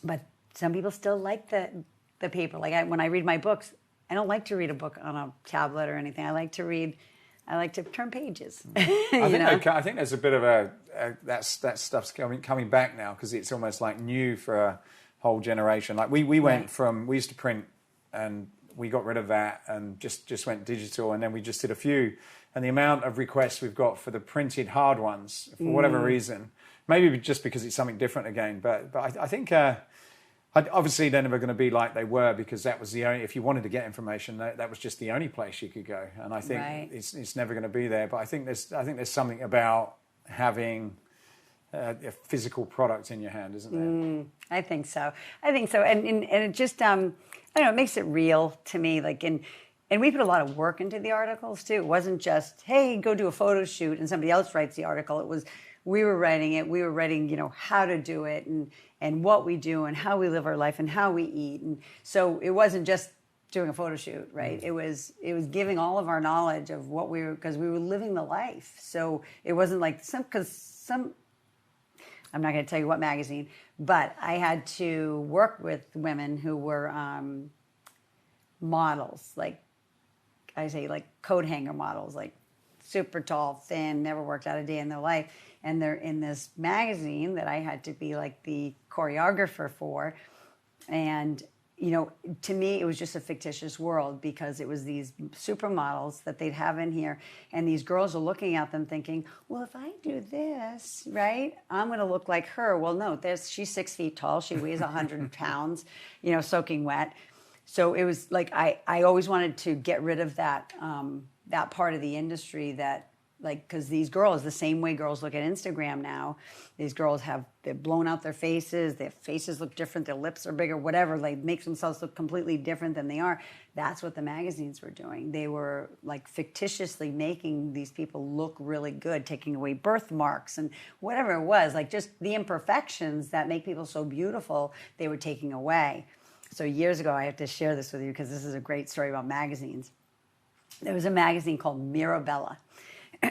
But some people still like the the paper. Like when I read my books, I don't like to read a book on a tablet or anything. I like to turn pages. I think there's a bit of that stuff's coming back now, because it's almost like new for a whole generation. Like we went from, we used to print, and we got rid of that and just went digital, and then we just did a few. And the amount of requests we've got for the printed hard ones, for whatever reason, maybe just because it's something different again. But I think obviously they're never going to be like they were, because that was the only, if you wanted to get information, that was just the only place you could go. And I think it's never going to be there. But I think there's something about having a physical product in your hand, isn't there? I think so. And it just I don't know, it makes it real to me. Like and we put a lot of work into the articles too. It wasn't just, hey, go do a photo shoot and somebody else writes the article. It was, we were writing it. We were writing, how to do it and what we do and how we live our life and how we eat. And so it wasn't just doing a photo shoot, right? It was giving all of our knowledge of what because we were living the life. So it wasn't like I'm not going to tell you what magazine, but I had to work with women who were models, like coat hanger models, like super tall, thin, never worked out a day in their life. And they're in this magazine that I had to be like the choreographer for. And, to me, it was just a fictitious world, because it was these supermodels that they'd have in here. And these girls are looking at them thinking, well, if I do this, right, I'm going to look like her. Well, no, she's 6 feet tall. She weighs 100 pounds, soaking wet. So it was like, I always wanted to get rid of that, that part of the industry that, like, because these girls, the same way girls look at Instagram now, these girls they've blown out their faces look different, their lips are bigger, whatever, like makes themselves look completely different than they are. That's what the magazines were doing. They were like fictitiously making these people look really good, taking away birthmarks and whatever it was, like just the imperfections that make people so beautiful, they were taking away. So years ago, I have to share this with you because this is a great story about magazines. There was a magazine called Mirabella.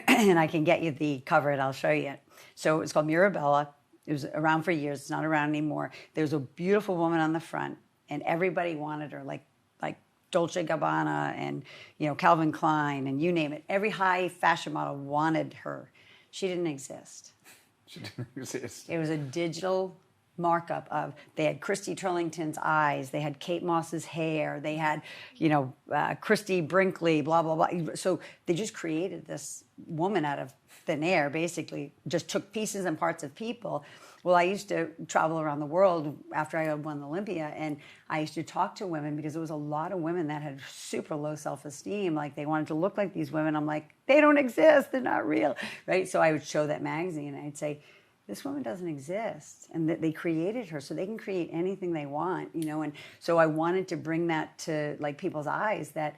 And I can get you the cover and I'll show you it. So it's called Mirabella. It was around for years. It's not around anymore. There was a beautiful woman on the front, and everybody wanted her, like Dolce & Gabbana and Calvin Klein and you name it. Every high fashion model wanted her. She didn't exist. She didn't exist. It was a digital markup of, they had Christy Turlington's eyes, they had Kate Moss's hair, they had, Christy Brinkley, blah, blah, blah. So they just created this woman out of thin air, basically, just took pieces and parts of people. Well, I used to travel around the world after I had won Olympia, and I used to talk to women because there was a lot of women that had super low self-esteem. Like, they wanted to look like these women. I'm like, they don't exist. They're not real, right? So I would show that magazine, and I'd say, this woman doesn't exist, and that they created her so they can create anything they want, and so I wanted to bring that to like people's eyes, that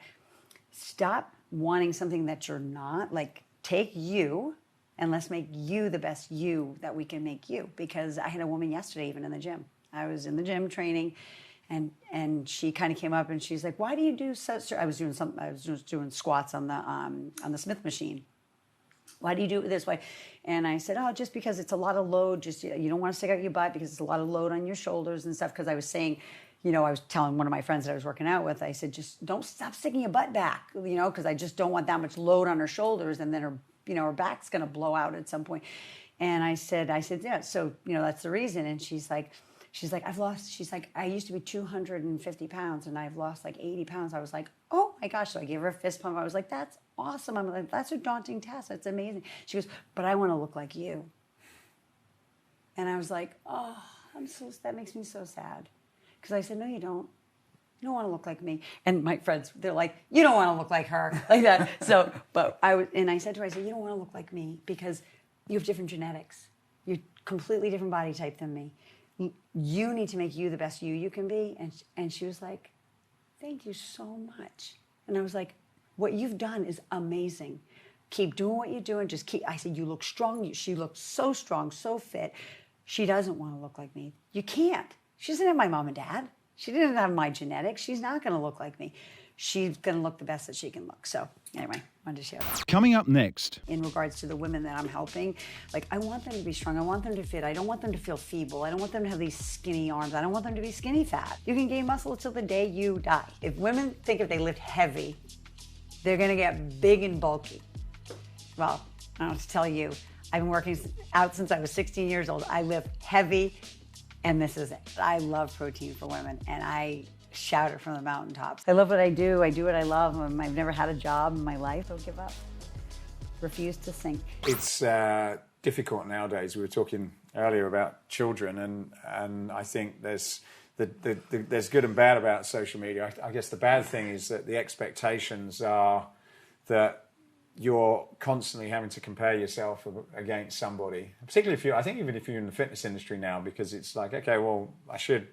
stop wanting something that you're not. Like, take you and let's make you the best you that we can make you. Because I had a woman yesterday, even in the gym. I was in the gym training, and she kind of came up and she's like, why do you do such, I was just doing squats on the Smith machine. Why do you do it this way? And I said, just because it's a lot of load. Just, you don't want to stick out your butt because it's a lot of load on your shoulders and stuff. Because I was saying, I was telling one of my friends that I was working out with, I said, just don't stop sticking your butt back, because I just don't want that much load on her shoulders. And then her back's going to blow out at some point. And I said, yeah, so, that's the reason. And she's like, I used to be 250 pounds and I've lost like 80 pounds. I was like, oh my gosh. So I gave her a fist pump. I was like, that's awesome. I'm like, that's a daunting task. That's amazing. She goes, but I want to look like you. And I was like, oh, that makes me so sad. Because I said, no, you don't. You don't want to look like me. And my friends, they're like, you don't want to look like her, like that. So, I said to her, you don't want to look like me because you have different genetics. You're completely different body type than me. You need to make you the best you can be. And she was like, thank you so much. And I was like, what you've done is amazing. Keep doing what you're doing. I said, you look strong. She looked so strong, so fit. She doesn't want to look like me. You can't. She doesn't have my mom and dad. She didn't have my genetics. She's not going to look like me. she's going to look the best that she can look. So anyway, wanted to share that. Coming up next. In regards to the women that I'm helping, like I want them to be strong. I want them to fit. I don't want them to feel feeble. I don't want them to have these skinny arms. I don't want them to be skinny fat. You can gain muscle until the day you die. If women think if they lift heavy, they're going to get big and bulky. Well, I don't have to tell you, I've been working out since I was 16 years old. I lift heavy, and this is it. I love protein for women, and I shout it from the mountaintops. I love what I do. I do what I love. I've never had a job in my life. Don't give up. Refuse to sink. It's difficult nowadays. We were talking earlier about children, and I think there's good and bad about social media. I guess the bad thing is that the expectations are that you're constantly having to compare yourself against somebody, particularly I think even if you're in the fitness industry now, because it's like, okay, well, I should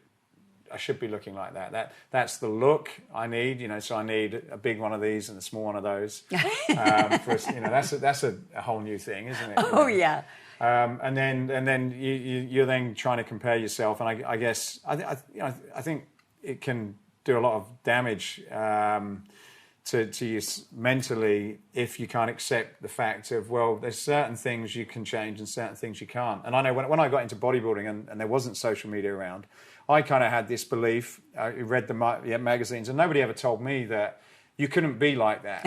be looking like that. That's the look I need, so I need a big one of these and a small one of those. That's a whole new thing, isn't it? Oh yeah. And then you're then trying to compare yourself, and I guess I think it can do a lot of damage to you mentally if you can't accept the fact of, well, there's certain things you can change and certain things you can't. And I know when I got into bodybuilding and there wasn't social media around, I kind of had this belief. I read the magazines, and nobody ever told me that you couldn't be like that.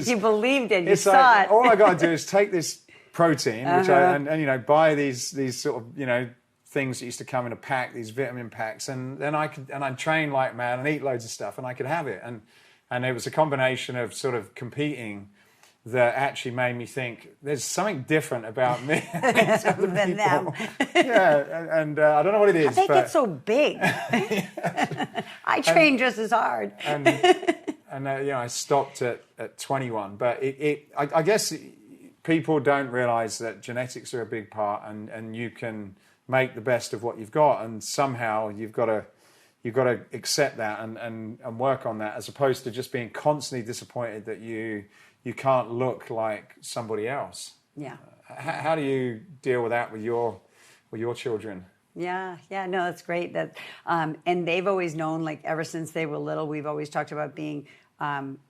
You believed it. You saw like, it. All I got to do is take this protein, which and buy these sort of things that used to come in a pack, these vitamin packs, and then I'd train like mad and eat loads of stuff, and I could have it. And it was a combination of sort of competing that actually made me think there's something different about me than them. Yeah, and I don't know what it is. They get so big. I train just as hard. And I stopped at 21, but I guess people don't realise that genetics are a big part, and you can make the best of what you've got, and somehow you've got to accept that and work on that, as opposed to just being constantly disappointed that you can't look like somebody else. Yeah. How do you deal with that with your children? Yeah, no, that's great. That and they've always known, like ever since they were little, we've always talked about being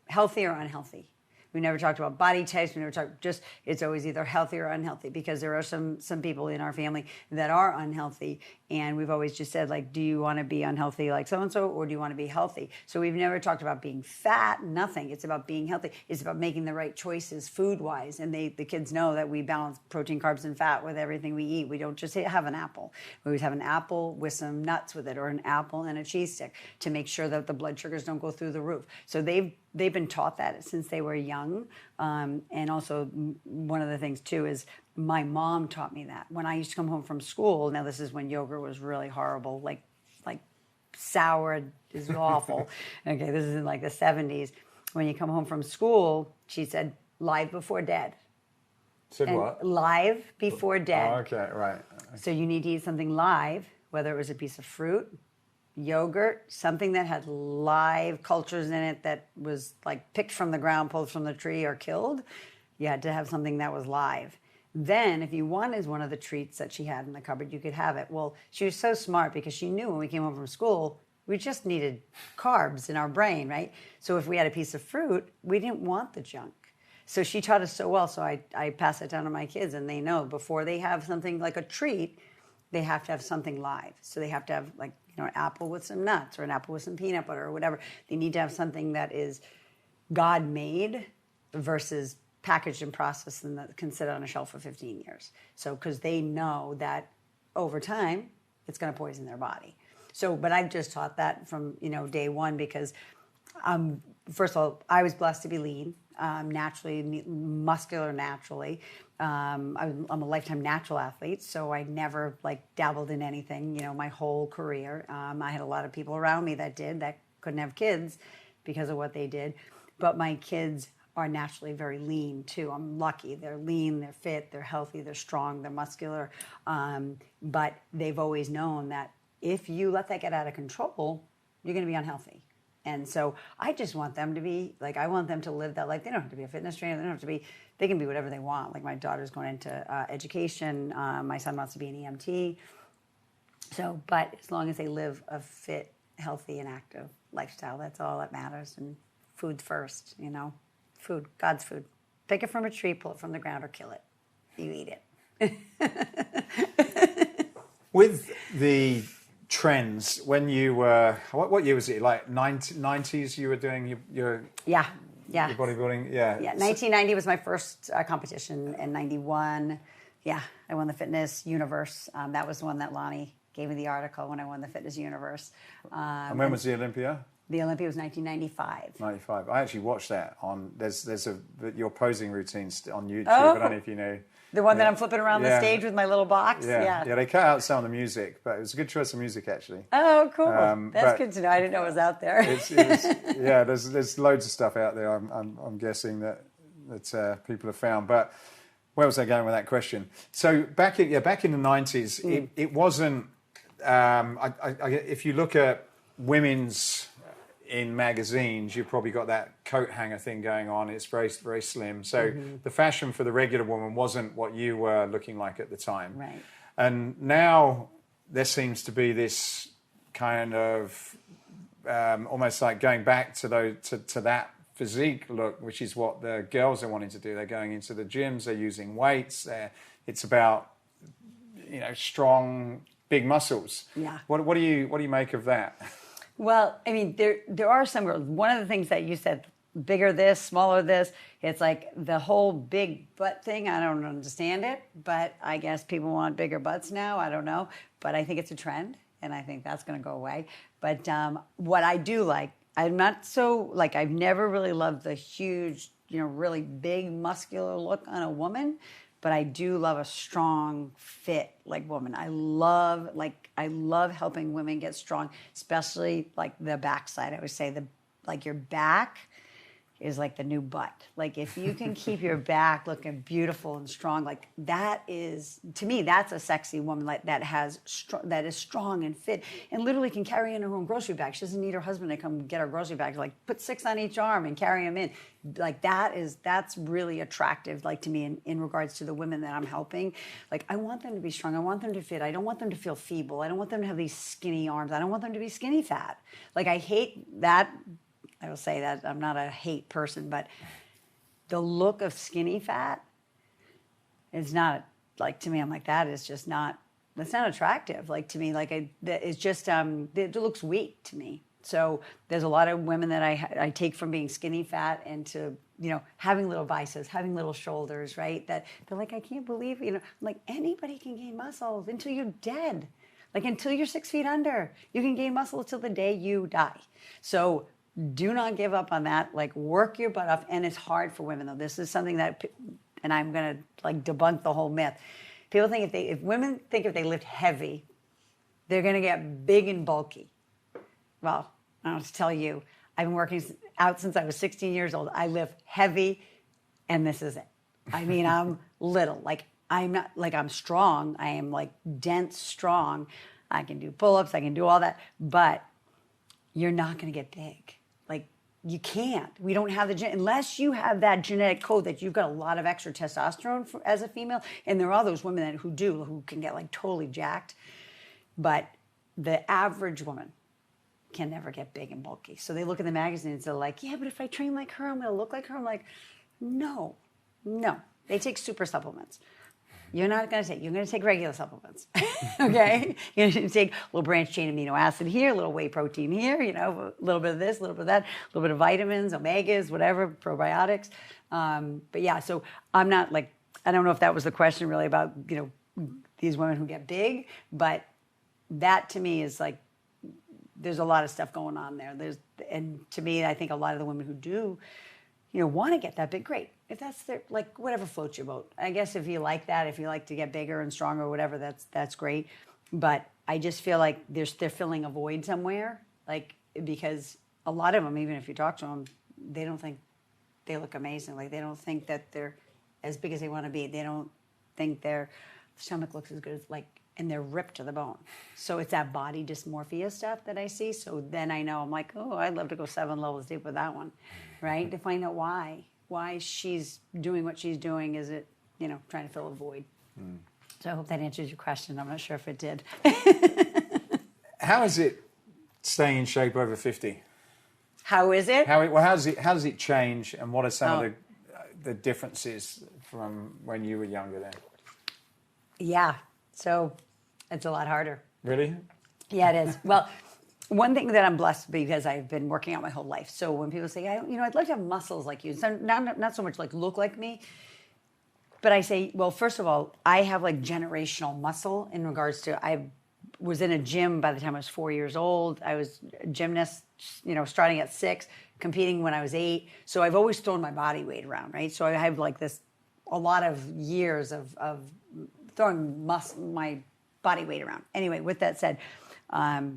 healthy or unhealthy. We never talked about body types. We never talked, it's always either healthy or unhealthy, because there are some people in our family that are unhealthy. And we've always just said, like, do you want to be unhealthy like so-and-so, or do you want to be healthy? So we've never talked about being fat, nothing. It's about being healthy. It's about making the right choices food-wise. And the kids know that we balance protein, carbs, and fat with everything we eat. We don't just have an apple. We always have an apple with some nuts with it, or an apple and a cheese stick, to make sure that the blood sugars don't go through the roof. So they've been taught that since they were young. And also, one of the things, too, is my mom taught me that. When I used to come home from school, now this is when yogurt was really horrible, like sour is awful. Okay, this is in like the 70s. When you come home from school, she said, live before dead. Said what? Live before dead. Oh, okay, right. So you need to eat something live, whether it was a piece of fruit, yogurt, something that had live cultures in it that was like picked from the ground, pulled from the tree, or killed. You had to have something that was live. Then, if you wanted one of the treats that she had in the cupboard, you could have it. Well, she was so smart, because she knew when we came home from school, we just needed carbs in our brain, right? So if we had a piece of fruit, we didn't want the junk. So she taught us so well, so I pass it down to my kids, and they know before they have something like a treat, they have to have something live. So they have to have, like, an apple with some nuts, or an apple with some peanut butter, or whatever. They need to have something that is God-made versus packaged and processed and that can sit on a shelf for 15 years. So, because they know that over time, it's going to poison their body. So, but I've just taught that from, day one, because first of all, I was blessed to be lean, naturally, muscular naturally. I'm a lifetime natural athlete, so I never dabbled in anything, my whole career. I had a lot of people around me that couldn't have kids because of what they did. But my kids are naturally very lean too. I'm lucky. They're lean, they're fit, they're healthy, they're strong, they're muscular. But they've always known that if you let that get out of control, you're going to be unhealthy. And so I just want them to be, I want them to live that life. They don't have to be a fitness trainer. They don't have to be, they can be whatever they want. Like, my daughter's going into education. My son wants to be an EMT. So, but as long as they live a fit, healthy, and active lifestyle. That's all that matters. And food first, you know, food, God's food. Pick it from a tree, pull it from the ground, or kill it. You eat it. With the trends, when you were, what year was it? Like 90s you were doing your Yeah. your bodybuilding? Yeah. Yeah, 1990 was my first competition, and 91, yeah, I won the Fitness Universe. That was the one that Lonnie gave me the article when I won the Fitness Universe. And when was the Olympia? The Olympia was 1995. 95. I actually watched that on, there's your posing routines on YouTube. Oh. I don't know if you know. The one that I'm flipping around the Yeah. stage with my little box? Yeah, they cut out some of the music, but it was a good choice of music actually. Oh, cool. But That's good to know. I didn't know it was out there. Yeah, there's loads of stuff out there. I'm guessing that people have found. But where was I going with that question? So back in the 90s, it wasn't. If you look at women's in magazines, you've probably got that coat hanger thing going on. It's very, very slim. So the fashion for the regular woman wasn't what you were looking like at the time. Right. And now there seems to be this kind of almost like going back to that physique look, which is what the girls are wanting to do. They're going into the gyms. They're using weights. It's about, you know, strong, big muscles. Yeah. What do you make of that? Well, I mean, there are some girls. One of the things that you said, bigger this, smaller this, it's like the whole big butt thing. I don't understand it, but I guess people want bigger butts now. I don't know, but I think it's a trend, and I think that's going to go away. But what I do like, I'm not so, like, I've never really loved the huge, you know, really big muscular look on a woman, but I do love a strong, fit, like, woman. I love helping women get strong, especially like the backside. I always say your back is like the new butt. Like, if you can keep your back looking beautiful and strong, like, that is, to me, that's a sexy woman, like, that is strong and fit and literally can carry in her own grocery bag. She doesn't need her husband to come get her grocery bag. Like, put 6 on each arm and carry them in. Like, that's really attractive, like, to me in regards to the women that I'm helping. Like, I want them to be strong. I want them to fit. I don't want them to feel feeble. I don't want them to have these skinny arms. I don't want them to be skinny fat. Like, I hate that. I will say that I'm not a hate person, but the look of skinny fat is not, like, to me, I'm like, that's not attractive. Like, to me, like, it's just, it looks weak to me. So there's a lot of women that I take from being skinny fat into, you know, having little biceps, having little shoulders, right? That they're like, I can't believe, you know, like, anybody can gain muscles until you're dead. Like, until you're 6 feet under, you can gain muscle until the day you die. So do not give up on that. Like, work your butt off. And it's hard for women, though. This is something that, and I'm going to, like, debunk the whole myth. People think if women think if they lift heavy, they're going to get big and bulky. Well, I don't have to tell you, I've been working out since I was 16 years old. I lift heavy, and this is it. I mean, I'm little. Like, I'm not, like, I'm strong. I am, like, dense strong. I can do pull-ups. I can do all that. But you're not going to get big. Like, you can't. We don't have unless you have that genetic code that you've got a lot of extra testosterone as a female. And there are those women who can get, like, totally jacked. But the average woman can never get big and bulky. So they look at the magazines, they're like, yeah, but if I train like her, I'm going to look like her. I'm like, no. They take super supplements. You're not going to take, you're going to take regular supplements, okay? You're going to take a little branched chain amino acid here, a little whey protein here, you know, a little bit of this, a little bit of that, a little bit of vitamins, omegas, whatever, probiotics. But yeah, so I'm not, like, I don't know if that was the question really about, you know, these women who get big, but that to me is like, there's a lot of stuff going on there. And to me, I think a lot of the women who do, you know, want to get that big, great. If that's their, like, whatever floats your boat. I guess if you like that, if you like to get bigger and stronger or whatever, that's great. But I just feel like they're filling a void somewhere, like, because a lot of them, even if you talk to them, they don't think they look amazing. Like, they don't think that they're as big as they want to be. They don't think their stomach looks as good as, like, and they're ripped to the bone. So it's that body dysmorphia stuff that I see. So then I know, I'm like, oh, I'd love to go 7 levels deep with that one, right? To find out why she's doing what she's doing. Is it, you know, trying to fill a void? So I hope that answers your question. I'm not sure if it did. How is it staying in shape over 50? How is it? How does it change, and what are some of the differences from when you were younger then? Yeah. So it's a lot harder. Really? Yeah, it is. Well, one thing that I'm blessed because I've been working out my whole life. So when people say, I'd like to have muscles like you, so not so much like look like me, but I say, well, first of all, I have like generational muscle in regards to I was in a gym by the time I was 4 years old. I was a gymnast, starting at 6, competing when I was 8. So I've always thrown my body weight around, right? So I have like a lot of years of throwing my body weight around. Anyway, with that said, I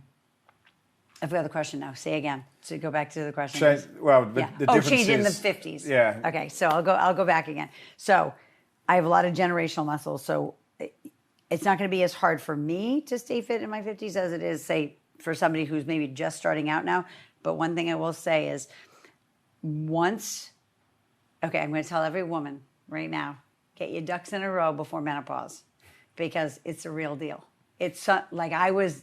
forgot the question now. Say again. So go back to the question. The differences. Change in the 50s. Yeah. Okay, so I'll go back again. So I have a lot of generational muscle. So it's not going to be as hard for me to stay fit in my 50s as it is, say, for somebody who's maybe just starting out now. But one thing I will say is I'm going to tell every woman right now, get your ducks in a row before menopause, because it's a real deal. It's like I was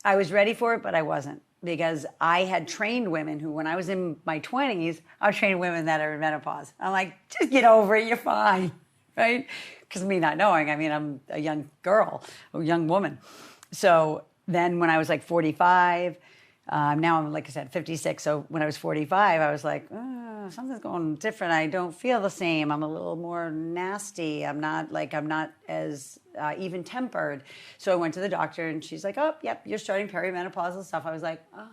ready for it, but I wasn't, because I had trained women who, when I was in my 20s, I was training women that are in menopause. I'm like, just get over it, you're fine, right? Because me not knowing, I'm a young girl, a young woman. So then when I was like 45, now I'm, like I said, 56. So when I was 45, I was like, something's going different. I don't feel the same. I'm a little more nasty. I'm not as even tempered. So I went to the doctor and she's like, oh, yep, you're starting perimenopausal stuff. I was like, oh,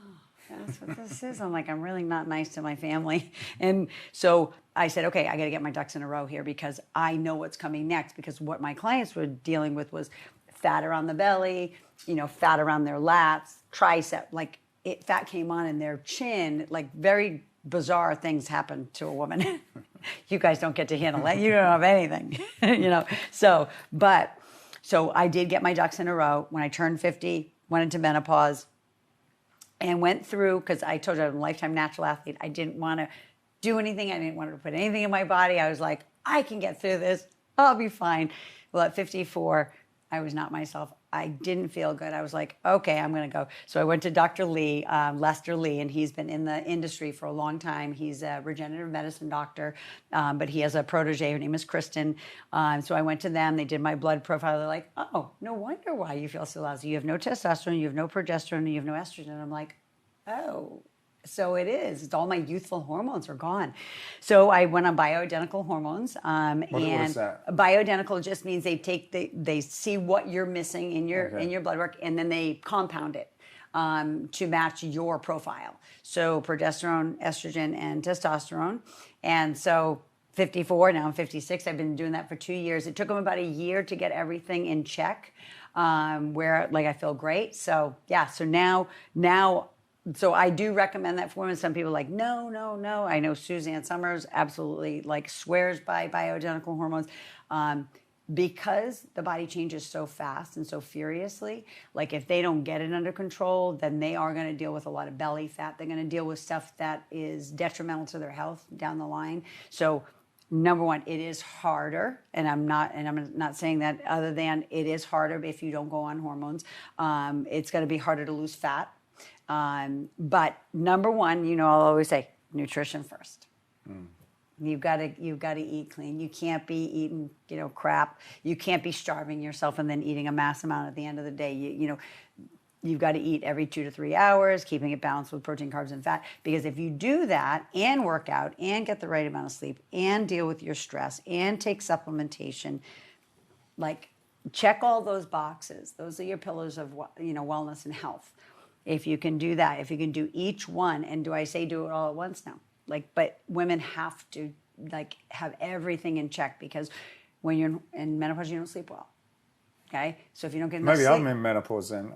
that's what this is. I'm like, I'm really not nice to my family. And so I said, okay, I got to get my ducks in a row here, because I know what's coming next, because what my clients were dealing with was fat around the belly, fat around their lats, tricep, fat came on in their chin, like very bizarre things happen to a woman. You guys don't get to handle that. You don't have anything, So I did get my ducks in a row. When I turned 50, went into menopause, and went through, because I told you I'm a lifetime natural athlete. I didn't want to do anything. I didn't want to put anything in my body. I was like, I can get through this. I'll be fine. Well, at 54, I was not myself. I didn't feel good. I was like, okay, I'm going to go. So I went to Dr. Lee, Lester Lee, and he's been in the industry for a long time. He's a regenerative medicine doctor, but he has a protege. Her name is Kristen. So I went to them. They did my blood profile. They're like, oh, no wonder why you feel so lousy. You have no testosterone, you have no progesterone, and you have no estrogen. And I'm like, oh. So it is. It's all my youthful hormones are gone. So I went on bioidentical hormones. What is that? Bioidentical just means they see what you're missing in your blood work, and then they compound it to match your profile. So progesterone, estrogen, and testosterone. And so 54, now I'm 56. I've been doing that for 2 years. It took them about a year to get everything in check, where I feel great. So yeah, so now. So I do recommend that for women. Some people are like, no. I know Suzanne Summers absolutely swears by bioidentical hormones. Because the body changes so fast and so furiously, if they don't get it under control, then they are going to deal with a lot of belly fat. They're going to deal with stuff that is detrimental to their health down the line. So number one, it is harder, and I'm not saying that other than it is harder if you don't go on hormones. It's going to be harder to lose fat. But number one, I'll always say nutrition first. You've got to eat clean. You can't be eating, crap. You can't be starving yourself and then eating a mass amount at the end of the day. You've got to eat every 2 to 3 hours, keeping it balanced with protein, carbs, and fat. Because if you do that and work out and get the right amount of sleep and deal with your stress and take supplementation, check all those boxes. Those are your pillars of, wellness and health. If you can do that, if you can do each one, and do I say do it all at once? No. But women have to have everything in check, because when you're in menopause, you don't sleep well. Okay? So if you don't get enough sleep. Maybe I'm in menopause then.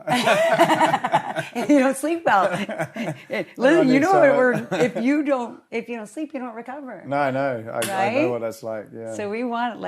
You don't sleep well. Listen, if you don't sleep, you don't recover. No, I know. I know what that's like. Yeah. So we want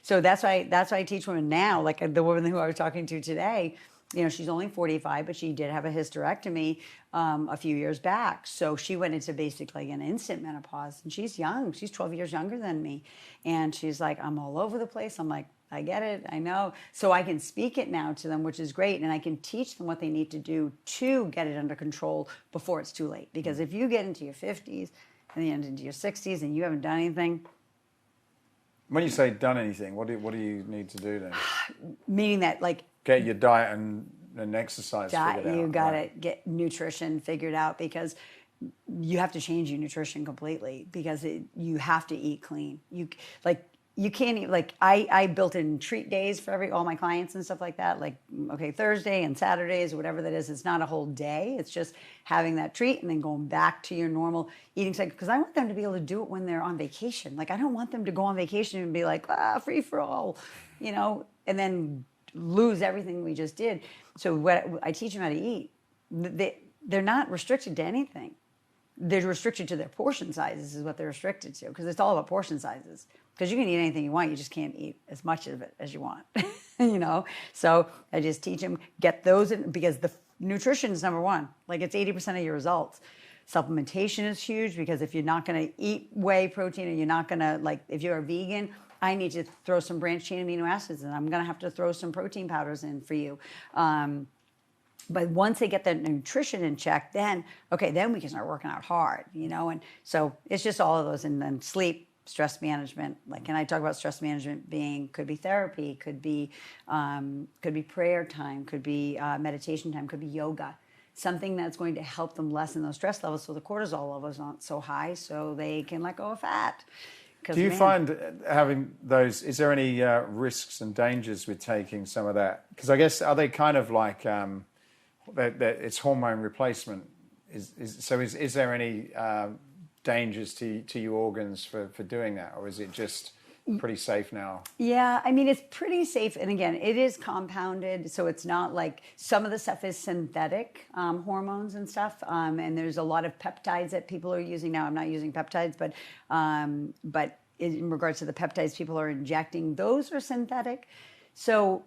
so that's why I teach women now, the woman who I was talking to today. She's only 45, but she did have a hysterectomy a few years back. So she went into basically an instant menopause, and she's young. She's 12 years younger than me. And she's like, I'm all over the place. I'm like, I get it. I know. So I can speak it now to them, which is great. And I can teach them what they need to do to get it under control before it's too late. Because if you get into your 50s and then into your 60s and you haven't done anything. When you say done anything, what do you need to do then? Meaning that, like, get your diet and exercise figured out. You got to get nutrition figured out, because you have to change your nutrition completely, because you have to eat clean. You can't eat, like, I built in treat days for all my clients and stuff like that. Like, okay, Thursday and Saturdays or whatever that is, it's not a whole day. It's just having that treat and then going back to your normal eating cycle. Because I want them to be able to do it when they're on vacation. Like, I don't want them to go on vacation and be like, free for all, and then lose everything we just did. So what I teach them how to eat, they're not restricted to anything. They're restricted to their portion sizes is what they're restricted to, because it's all about portion sizes. Because you can eat anything you want, you just can't eat as much of it as you want, So I just teach them, get those in, because the nutrition is number one. Like, it's 80% of your results. Supplementation is huge, because if you're not going to eat whey protein, or you're not going to, like, if you're a vegan, I need to throw some branched chain amino acids, and I'm going to have to throw some protein powders in for you. But once they get the nutrition in check, then we can start working out hard, And so it's just all of those, and then sleep, stress management. Like, and I talk about stress management could be therapy, could be prayer time, could be meditation time, could be yoga. Something that's going to help them lessen those stress levels, so the cortisol levels aren't so high, so they can let go of fat. Do you find having those, is there any risks and dangers with taking some of that? Because I guess, are they kind of like, that it's hormone replacement? Is there any dangers to your organs for doing that? Or is it just pretty safe now? Yeah, I mean, it's pretty safe. And again, it is compounded. So it's not like, some of the stuff is synthetic hormones and stuff. And there's a lot of peptides that people are using now. I'm not using peptides, but in regards to the peptides people are injecting, those are synthetic. So,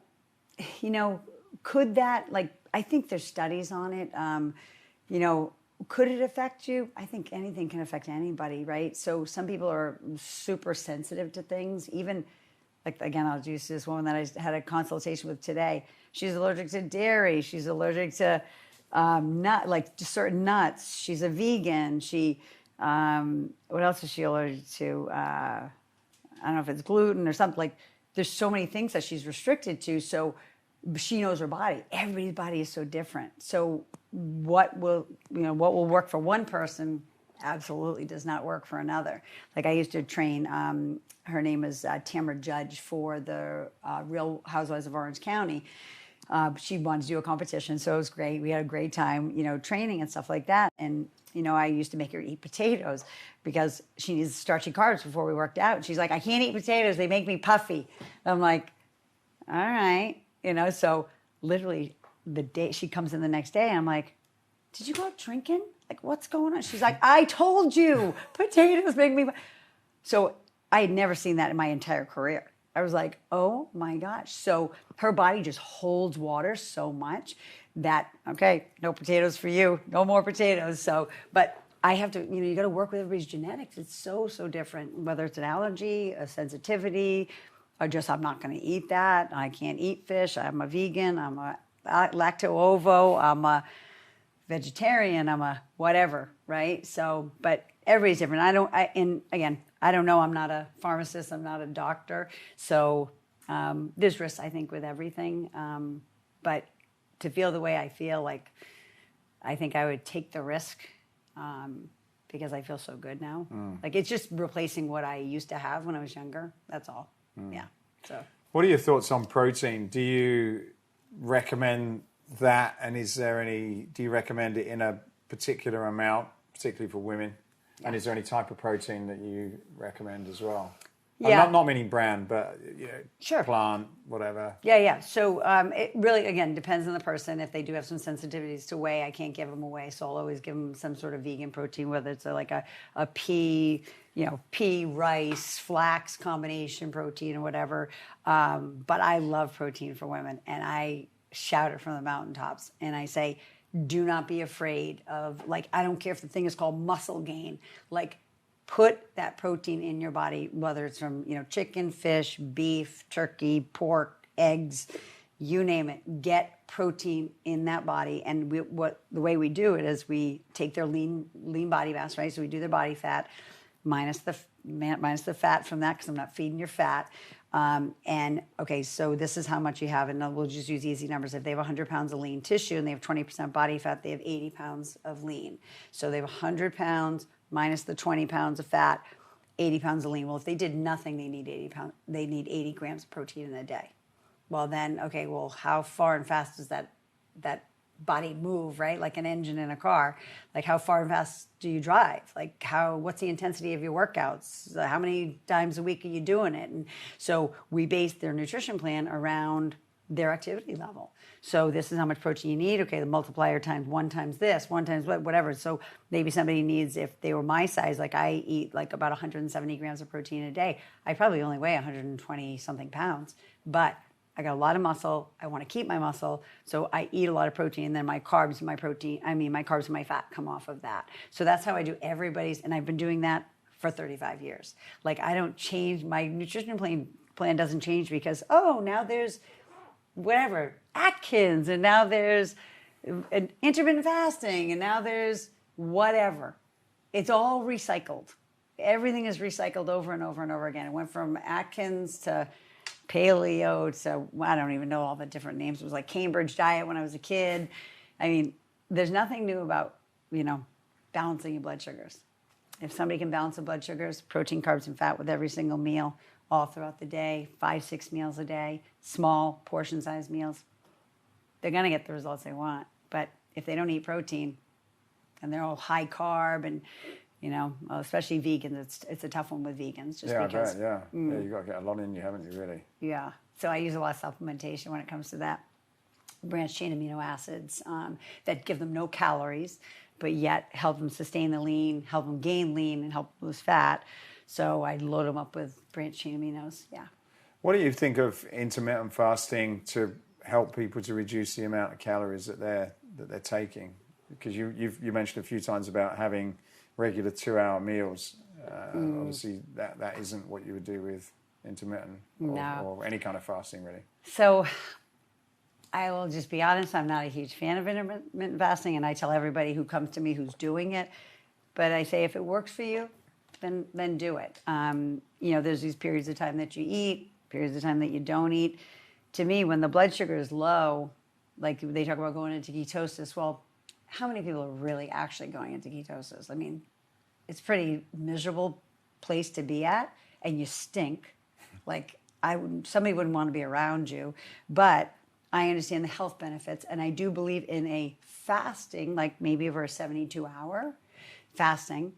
could that, like, I think there's studies on it. Could it affect you? I think anything can affect anybody, right? So some people are super sensitive to things. Even, like, again, I'll use this woman that I had a consultation with today. She's allergic to dairy. She's allergic to certain nuts. She's a vegan. She, what else is she allergic to? I don't know if it's gluten or something. Like, there's so many things that she's restricted to. So she knows her body. Everybody's body is so different. So what will work for one person absolutely does not work for another. Like, I used to train, her name is Tamara Judge, for the Real Housewives of Orange County. She wanted to do a competition, so it was great. We had a great time, training and stuff like that. And, I used to make her eat potatoes, because she needs starchy carbs before we worked out. And she's like, I can't eat potatoes. They make me puffy. I'm like, all right. So literally the day she comes in the next day, I'm like, did you go out drinking? Like, what's going on? She's like, I told you, potatoes make me. So I had never seen that in my entire career. I was like, oh my gosh. So her body just holds water so much that, okay, no potatoes for you, no more potatoes. So, but I have to, you got to work with everybody's genetics. It's so, so different, whether it's an allergy, a sensitivity, or just, I'm not going to eat that. I can't eat fish. I'm a vegan. I'm a lacto-ovo. I'm a vegetarian. I'm a whatever, right? So, but everybody's different. I don't know. I'm not a pharmacist. I'm not a doctor. So there's risks, I think, with everything. But to feel the way I feel, like, I think I would take the risk because I feel so good now. Like, it's just replacing what I used to have when I was younger. That's all. Yeah. So. What are your thoughts on protein? Do you recommend that? And do you recommend it in a particular amount, particularly for women? Yeah. And is there any type of protein that you recommend as well? Yeah. Not meaning brand, but sure. Plant, whatever. Yeah. So it really, again, depends on the person. If they do have some sensitivities to whey, I can't give them a whey. So I'll always give them some sort of vegan protein, whether it's like a pea, pea, rice, flax combination protein or whatever. But I love protein for women, and I shout it from the mountaintops. And I say, do not be afraid of, like, I don't care if the thing is called muscle gain. Like, put that protein in your body, whether it's from, chicken, fish, beef, turkey, pork, eggs, you name it. Get protein in that body. And the way we do it is we take their lean body mass, right? So we do their body fat minus the fat from that, because I'm not feeding your fat. So this is how much you have, and we'll just use easy numbers. If they have 100 pounds of lean tissue and they have 20% body fat, they have 80 pounds of lean. So they have 100 pounds minus the 20 pounds of fat, 80 pounds of lean. Well, if they did nothing, they need 80 grams of protein in a day. Well, then, how far and fast does that body move, right? Like an engine in a car. Like, how far and fast do you drive? Like, what's the intensity of your workouts? How many times a week are you doing it? And so we base their nutrition plan around their activity level. So this is how much protein you need. Okay, the multiplier times one times this, one times whatever. So maybe somebody needs, if they were my size, like I eat like about 170 grams of protein a day. I probably only weigh 120 something pounds, but I got a lot of muscle. I want to keep my muscle. So I eat a lot of protein, and then my carbs and my fat come off of that. So that's how I do everybody's, and I've been doing that for 35 years. Like, I don't change, my nutrition plan doesn't change because, now there's whatever, Atkins, and now there's an intermittent fasting, and now there's whatever. It's all recycled. Everything is recycled over and over and over again. It went from Atkins to paleo to, I don't even know all the different names. It was like Cambridge diet when I was a kid. I mean, there's nothing new about, balancing your blood sugars. If somebody can balance the blood sugars, protein, carbs, and fat with every single meal all throughout the day, 5-6 meals a day, small portion size meals, they're going to get the results they want. But if they don't eat protein and they're all high carb and, especially vegans, it's a tough one with vegans. Just because, I bet, yeah, you've got to get a lot in you, haven't you, really? Yeah. So I use a lot of supplementation when it comes to that. Branched chain amino acids that give them no calories, but yet help them sustain the lean, help them gain lean, and help lose fat. So I load them up with branched chain aminos. Yeah. What do you think of intermittent fasting to help people to reduce the amount of calories that they're taking? Because you mentioned a few times about having regular 2-hour meals. Obviously, that isn't what you would do with intermittent or any kind of fasting, really. So I will just be honest, I'm not a huge fan of intermittent fasting, and I tell everybody who comes to me who's doing it, but I say if it works for you, then do it. There's these periods of time that you eat, periods of time that you don't eat. To me, when the blood sugar is low, like they talk about going into ketosis, well, how many people are really actually going into ketosis? I mean, it's a pretty miserable place to be at, and you stink. Like, somebody wouldn't want to be around you, but I understand the health benefits, and I do believe in a fasting, like maybe over a 72-hour fasting,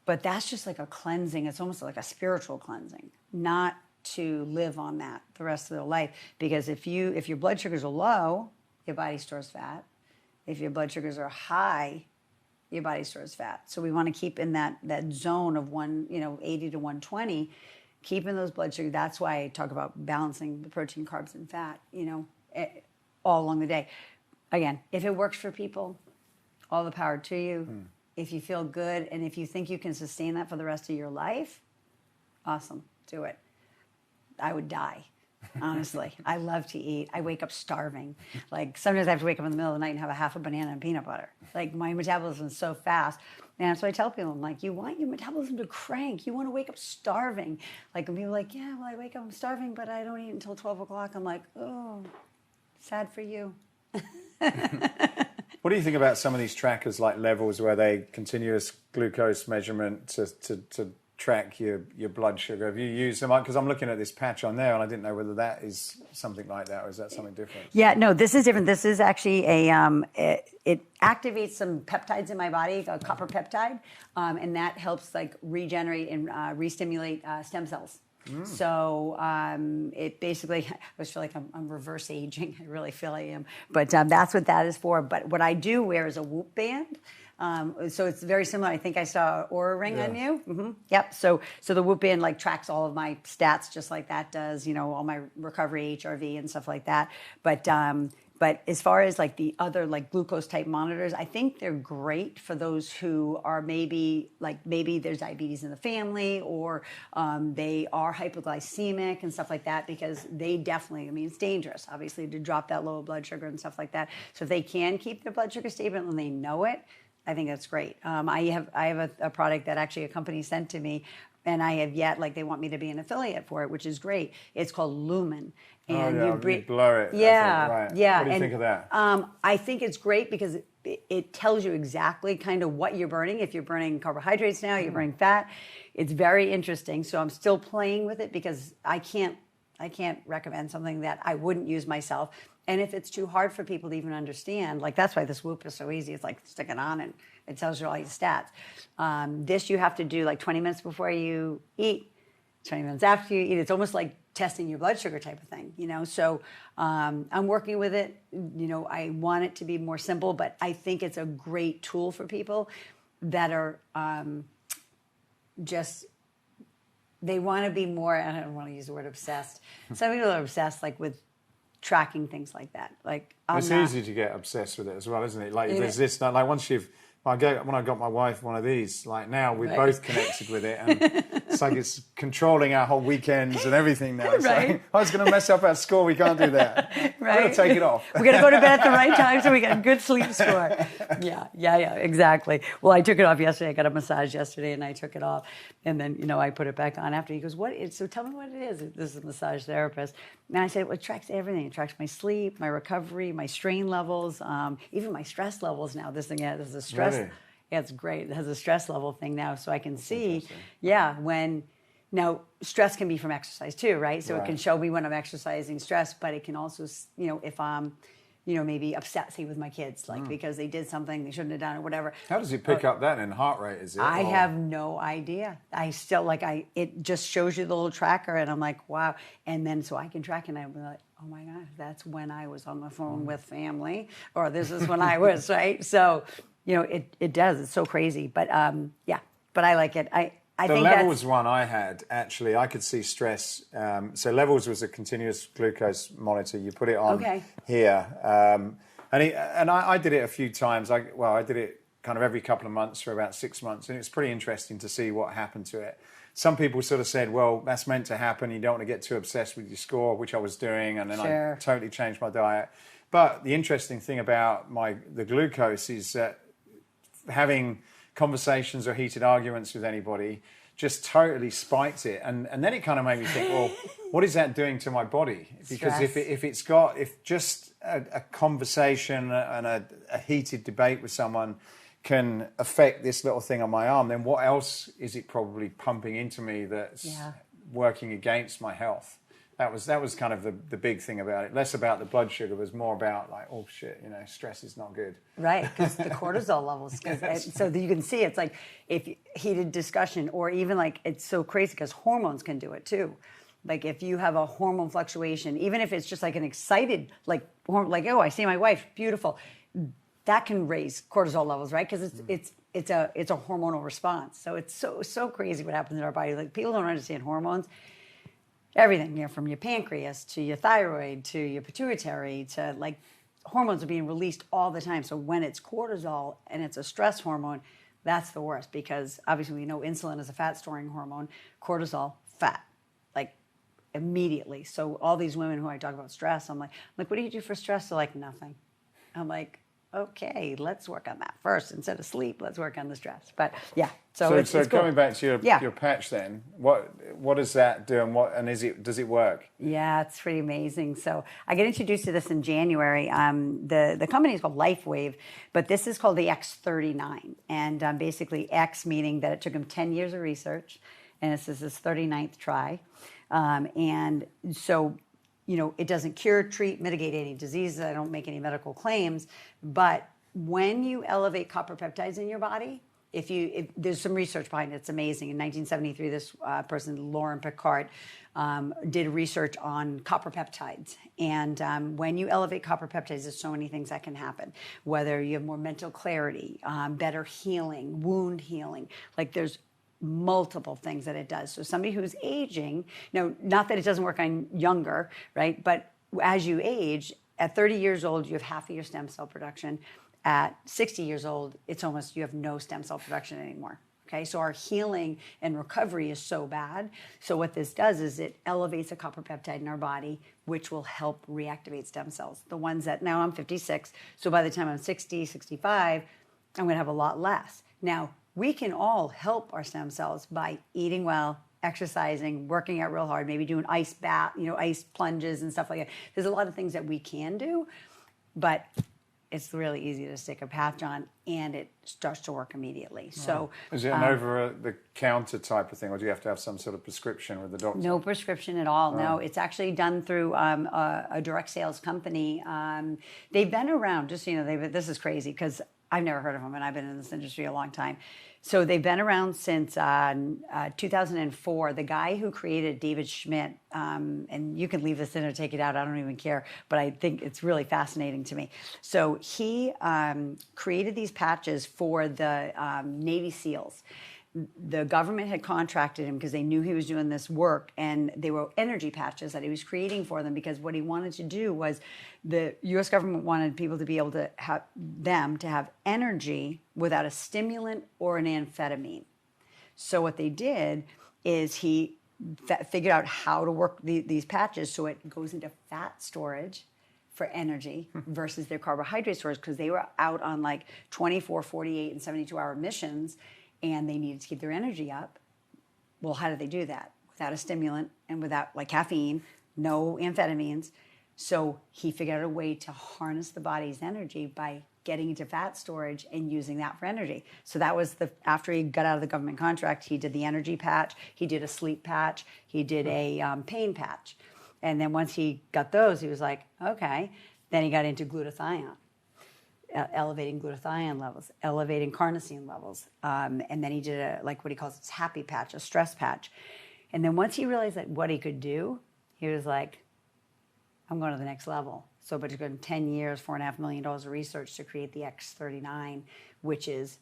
but that's just like a cleansing. It's almost like a spiritual cleansing, not to live on that the rest of their life. Because if your blood sugars are low, your body stores fat. If your blood sugars are high, your body stores fat. So we want to keep in that zone of 80 to 120, keeping those blood sugars. That's why I talk about balancing the protein, carbs, and fat, all along the day. Again, if it works for people, all the power to you. If you feel good and if you think you can sustain that for the rest of your life, awesome, do it. I would die, honestly. I love to eat. I wake up starving. Like, sometimes I have to wake up in the middle of the night and have a half a banana and peanut butter. Like, my metabolism is so fast. And that's what I tell people. I'm like, you want your metabolism to crank. You want to wake up starving. Like, when people are like, yeah, well, I wake up, I'm starving, but I don't eat until 12 o'clock. I'm like, oh, sad for you. What do you think about some of these trackers like Levels, where they continuous glucose measurement to track your blood sugar? Have you used them? Because I'm looking at this patch on there and I didn't know whether that is something like that or is that something different? Yeah, no, this is different. This is actually it activates some peptides in my body, a copper peptide, and that helps like regenerate and re-stimulate stem cells. So it basically, I always feel like I'm reverse aging. I really feel I am. But that's what that is for. But what I do wear is a Whoop band. So it's very similar. I think I saw an Oura ring on you. Mm-hmm. Yep. So the Whoop band like tracks all of my stats just like that does, all my recovery, HRV and stuff like that. But But as far as like the other like glucose type monitors, I think they're great for those who are maybe there's diabetes in the family, or they are hypoglycemic and stuff like that, because they definitely, I mean, it's dangerous obviously to drop that low blood sugar and stuff like that. So if they can keep their blood sugar stable and they know it, I think that's great. I have a product that actually a company sent to me, and I have yet, like, they want me to be an affiliate for it, which is great. It's called Lumen. And you blur it. Yeah, right. yeah. What do you think of that? I think it's great because it tells you exactly kind of what you're burning. If you're burning carbohydrates now, you're burning fat. It's very interesting. So I'm still playing with it because I can't recommend something that I wouldn't use myself. And if it's too hard for people to even understand, like that's why this Whoop is so easy. It's like stick it on and it tells you all your stats. This you have to do like 20 minutes before you eat, 20 minutes after you eat. It's almost like testing your blood sugar type of thing, you know? So I'm working with it. You know, I want it to be more simple, but I think it's a great tool for people that are they want to be more, I don't want to use the word obsessed. Some people are obsessed like with tracking things like that. Like it's easy to get obsessed with it as well, isn't it? Like there's this, like once when I got my wife one of these, like now we're both connected with it, and it's like it's controlling our whole weekends and everything now. It's like, I was going to mess up our score, we can't do that. Right. We're going to take it off. We're going to go to bed at the right time so we get a good sleep score. Yeah, exactly. Well, I took it off yesterday. I got a massage yesterday and I took it off. And then, you know, I put it back on after. He goes, so tell me what it is. This is a massage therapist. And I said, well, it tracks everything. It tracks my sleep, my recovery, my strain levels, even my stress levels now. This is a stress. Really? Yeah, it's great. It has a stress level thing now, so I can see, when, now stress can be from exercise too, right? So it can show me when I'm exercising stress, but it can also, you know, if I'm, you know, maybe upset, say with my kids, like because they did something they shouldn't have done or whatever. How does it pick up that in heart rate, is it? I have no idea. I still, it just shows you the little tracker and I'm like, wow. And then so I can track and I'm like, oh my God, that's when I was on the phone with family, or this is when I was, right? So, you know, it does. It's so crazy. But but I like it. I think the Levels one I had, actually, I could see stress. So Levels was a continuous glucose monitor. You put it on here. And I did it a few times. I did it kind of every couple of months for about 6 months. And it's pretty interesting to see what happened to it. Some people sort of said, well, that's meant to happen. You don't want to get too obsessed with your score, which I was doing. And then I totally changed my diet. But the interesting thing about the glucose is that having conversations or heated arguments with anybody just totally spiked it. And then it kind of made me think, well, what is that doing to my body? Because if just a conversation and a heated debate with someone can affect this little thing on my arm, then what else is it probably pumping into me that's working against my health? That was kind of the big thing about it. Less about the blood sugar, was more about like, oh shit, you know, stress is not good. Right, because the cortisol levels. So that you can see, it's like if heated discussion, or even like, it's so crazy because hormones can do it too. Like if you have a hormone fluctuation, even if it's just like an excited, like oh, I see my wife, beautiful, that can raise cortisol levels, right? Because it's a hormonal response. So it's so crazy what happens in our body. Like people don't understand hormones. Everything, you know, from your pancreas to your thyroid to your pituitary to like hormones are being released all the time. So when it's cortisol and it's a stress hormone, that's the worst, because obviously we know insulin is a fat storing hormone, cortisol, fat, like immediately. So all these women who I talk about stress, I'm like, what do you do for stress? They're like, nothing. I'm like, okay, let's work on that first. Instead of sleep, let's work on the stress. But yeah, so it's cool. Coming back to your patch then, what does that do, and does it work? Yeah, it's pretty amazing. So I get introduced to this in January. The company is called LifeWave, but this is called the X39. And basically X meaning that it took them 10 years of research, and this is his 39th try. And so, you know, it doesn't cure, treat, mitigate any diseases. I don't make any medical claims. But when you elevate copper peptides in your body, if there's some research behind it, it's amazing. In 1973, this person, Lauren Picard, did research on copper peptides. And when you elevate copper peptides, there's so many things that can happen. Whether you have more mental clarity, better healing, wound healing. Like there's multiple things that it does. So somebody who's aging, not that it doesn't work on younger, right? But as you age, at 30 years old, you have half of your stem cell production. At 60 years old, it's almost, you have no stem cell production anymore. Okay, so our healing and recovery is so bad. So what this does is it elevates a copper peptide in our body, which will help reactivate stem cells. The ones that, now I'm 56, so by the time I'm 60, 65, I'm going to have a lot less. Now, we can all help our stem cells by eating well, exercising, working out real hard, maybe doing ice bath, ice plunges and stuff like that. There's a lot of things that we can do, but it's really easy to stick a patch on, and it starts to work immediately. So, is it an over-the-counter type of thing, or do you have to have some sort of prescription with the doctor? No prescription at all. No, it's actually done through a direct sales company. They've been around, just so you know, this is crazy because I've never heard of them, and I've been in this industry a long time. So they've been around since 2004. The guy who created David Schmidt, and you can leave this in or take it out, I don't even care, but I think it's really fascinating to me. So he created these patches for the Navy SEALs. The government had contracted him because they knew he was doing this work, and they were energy patches that he was creating for them, because what he wanted to do was the U.S. government wanted people to be able to have energy without a stimulant or an amphetamine. So what they did is he figured out how to work these patches so it goes into fat storage for energy versus their carbohydrate storage, because they were out on like 24, 48, and 72-hour missions, and they needed to keep their energy up. Well, how did they do that? Without a stimulant and without like caffeine, no amphetamines. So he figured out a way to harness the body's energy by getting into fat storage and using that for energy. So that was after he got out of the government contract, he did the energy patch, he did a sleep patch, he did a pain patch. And then once he got those, he was like, okay. Then he got into glutathione. Elevating glutathione levels, elevating carnosine levels. And then he did what he calls his happy patch, a stress patch. And then once he realized that what he could do, he was like, I'm going to the next level. So, but it's been 10 years, $4.5 million of research to create the X39, which is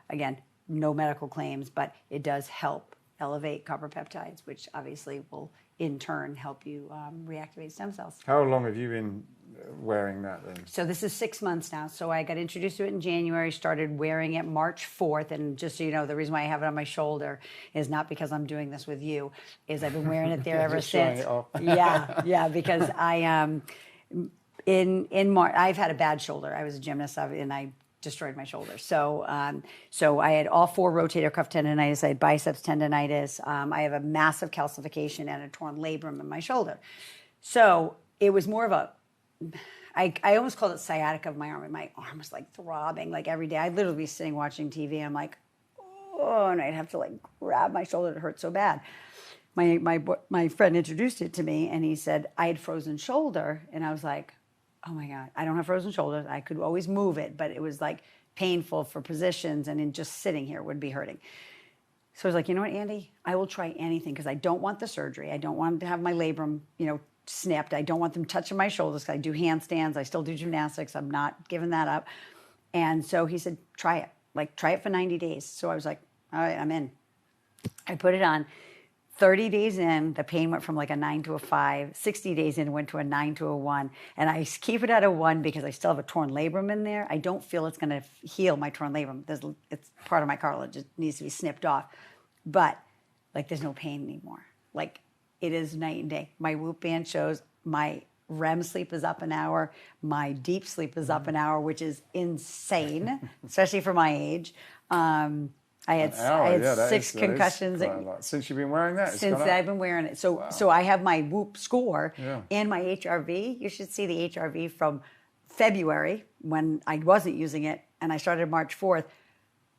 again, no medical claims, but it does help elevate copper peptides, which obviously will in turn help you reactivate stem cells. How long have you been wearing that then? So this is 6 months now. So I got introduced to it in January, started wearing it March 4th. And just so you know, the reason why I have it on my shoulder is not because I'm doing this with you, is I've been wearing it there ever since. Yeah, because I in March, I've had a bad shoulder. I was a gymnast and I destroyed my shoulder. So I had all 4 rotator cuff tendonitis. I had biceps tendonitis. I have a massive calcification and a torn labrum in my shoulder. So it was more of I almost called it sciatica of my arm. And my arm was like throbbing like every day. I'd literally be sitting watching TV and I'm like, oh, and I'd have to like grab my shoulder. It hurt so bad. My friend introduced it to me and he said I had frozen shoulder. And I was like, oh my God, I don't have frozen shoulders. I could always move it, but it was like painful for positions, and in just sitting here would be hurting. So I was like, you know what, Andy, I will try anything because I don't want the surgery. I don't want to have my labrum, snipped. I don't want them touching my shoulders because I do handstands. I still do gymnastics. I'm not giving that up. And so he said, try it. Like, try it for 90 days. So I was like, all right, I'm in. I put it on. 30 days in, the pain went from like a 9 to a 5. 60 days in, it went to a 9 to a 1. And I keep it at a 1 because I still have a torn labrum in there. I don't feel it's going to heal my torn labrum. It's part of my cartilage. It needs to be snipped off. But, there's no pain anymore. It is night and day. My Whoop band shows my REM sleep is up an hour. My deep sleep is up an hour, which is insane, especially for my age. I had 6 concussions. Since you've been wearing that? Since I've been wearing it. So So I have my Whoop score and my HRV. You should see the HRV from February when I wasn't using it, and I started March 4th.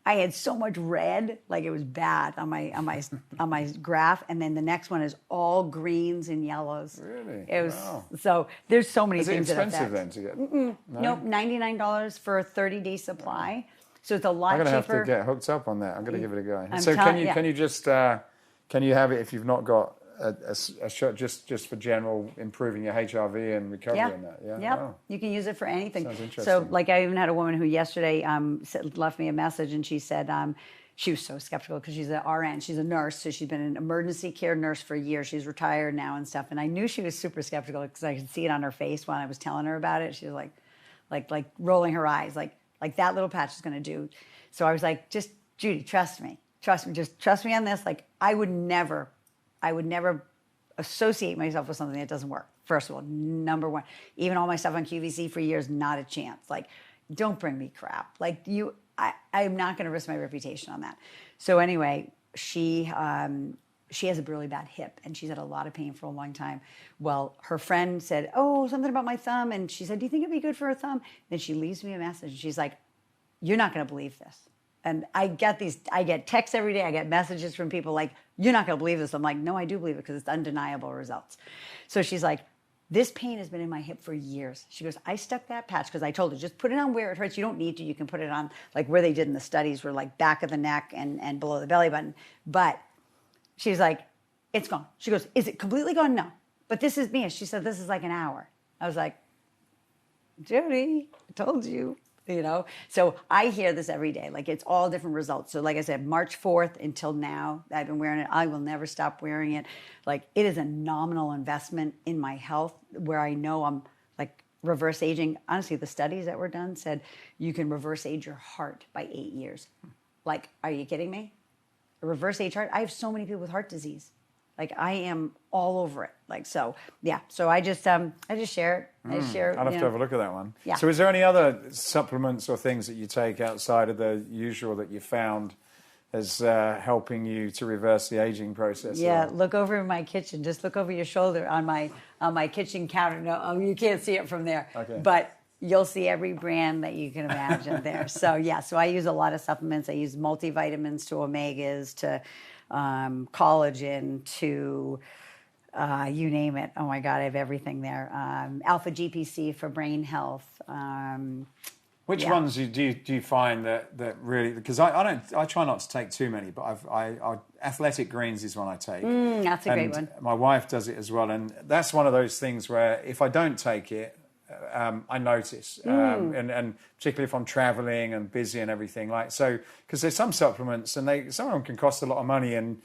I had so much red, it was bad on my graph, and then the next one is all greens and yellows. Really? It was so. There's so many things. Is it expensive then to get? No? Nope, $99 for a 30-day supply. So it's a lot cheaper. I'm going to have to get hooked up on that. I'm going to give it a go. Can you have it if you've not got a shot just for general improving your HRV and recovery and that? Yeah. Wow. You can use it for anything. Sounds interesting. So I even had a woman who yesterday left me a message and she said she was so skeptical because she's an RN, she's a nurse, so she's been an emergency care nurse for years. She's retired now and stuff. And I knew she was super skeptical because I could see it on her face when I was telling her about it. She was like rolling her eyes, like that little patch is going to do. So I was like, just Judy, trust me, just trust me on this. Like I would never associate myself with something that doesn't work. First of all, number one, even all my stuff on QVC for years, not a chance. Like, don't bring me crap. Like I'm not going to risk my reputation on that. So anyway, she has a really bad hip and she's had a lot of pain for a long time. Well, her friend said, oh, something about my thumb. And she said, do you think it'd be good for her thumb? Then she leaves me a message. She's like, you're not going to believe this. And I get texts every day. I get messages from people like, you're not going to believe this. I'm like, no, I do believe it because it's undeniable results. So she's like, this pain has been in my hip for years. She goes, I stuck that patch because I told her, just put it on where it hurts. You don't need to. You can put it on like where they did in the studies were like back of the neck and below the belly button. But she's like, it's gone. She goes, is it completely gone? No. But this is Mia. She said, this is like an hour. I was like, Judy, I told you. So I hear this every day. Like it's all different results. So like I said, March 4th until now, I've been wearing it. I will never stop wearing it. Like it is a nominal investment in my health where I know I'm like reverse aging. Honestly, the studies that were done said you can reverse age your heart by 8 years. Like, are you kidding me? Reverse age heart. I have so many people with heart disease. Like I am all over it. Like, so yeah. So I just share it. I'll have to have a look at that one. Yeah. So is there any other supplements or things that you take outside of the usual that you found as helping you to reverse the aging process? Yeah. Look over in my kitchen. Just look over your shoulder on my kitchen counter. No, you can't see it from there. Okay. But you'll see every brand that you can imagine there. So yeah. So I use a lot of supplements. I use multivitamins to omegas to collagen to you name it. Oh my God, I have everything there. Alpha GPC for brain health. Which ones do you find that really? Because I try not to take too many, but I Athletic Greens is one I take. That's a great one. My wife does it as well, and that's one of those things where if I don't take it, I notice, and particularly if I'm traveling and busy and everything because there's some supplements and some of them can cost a lot of money and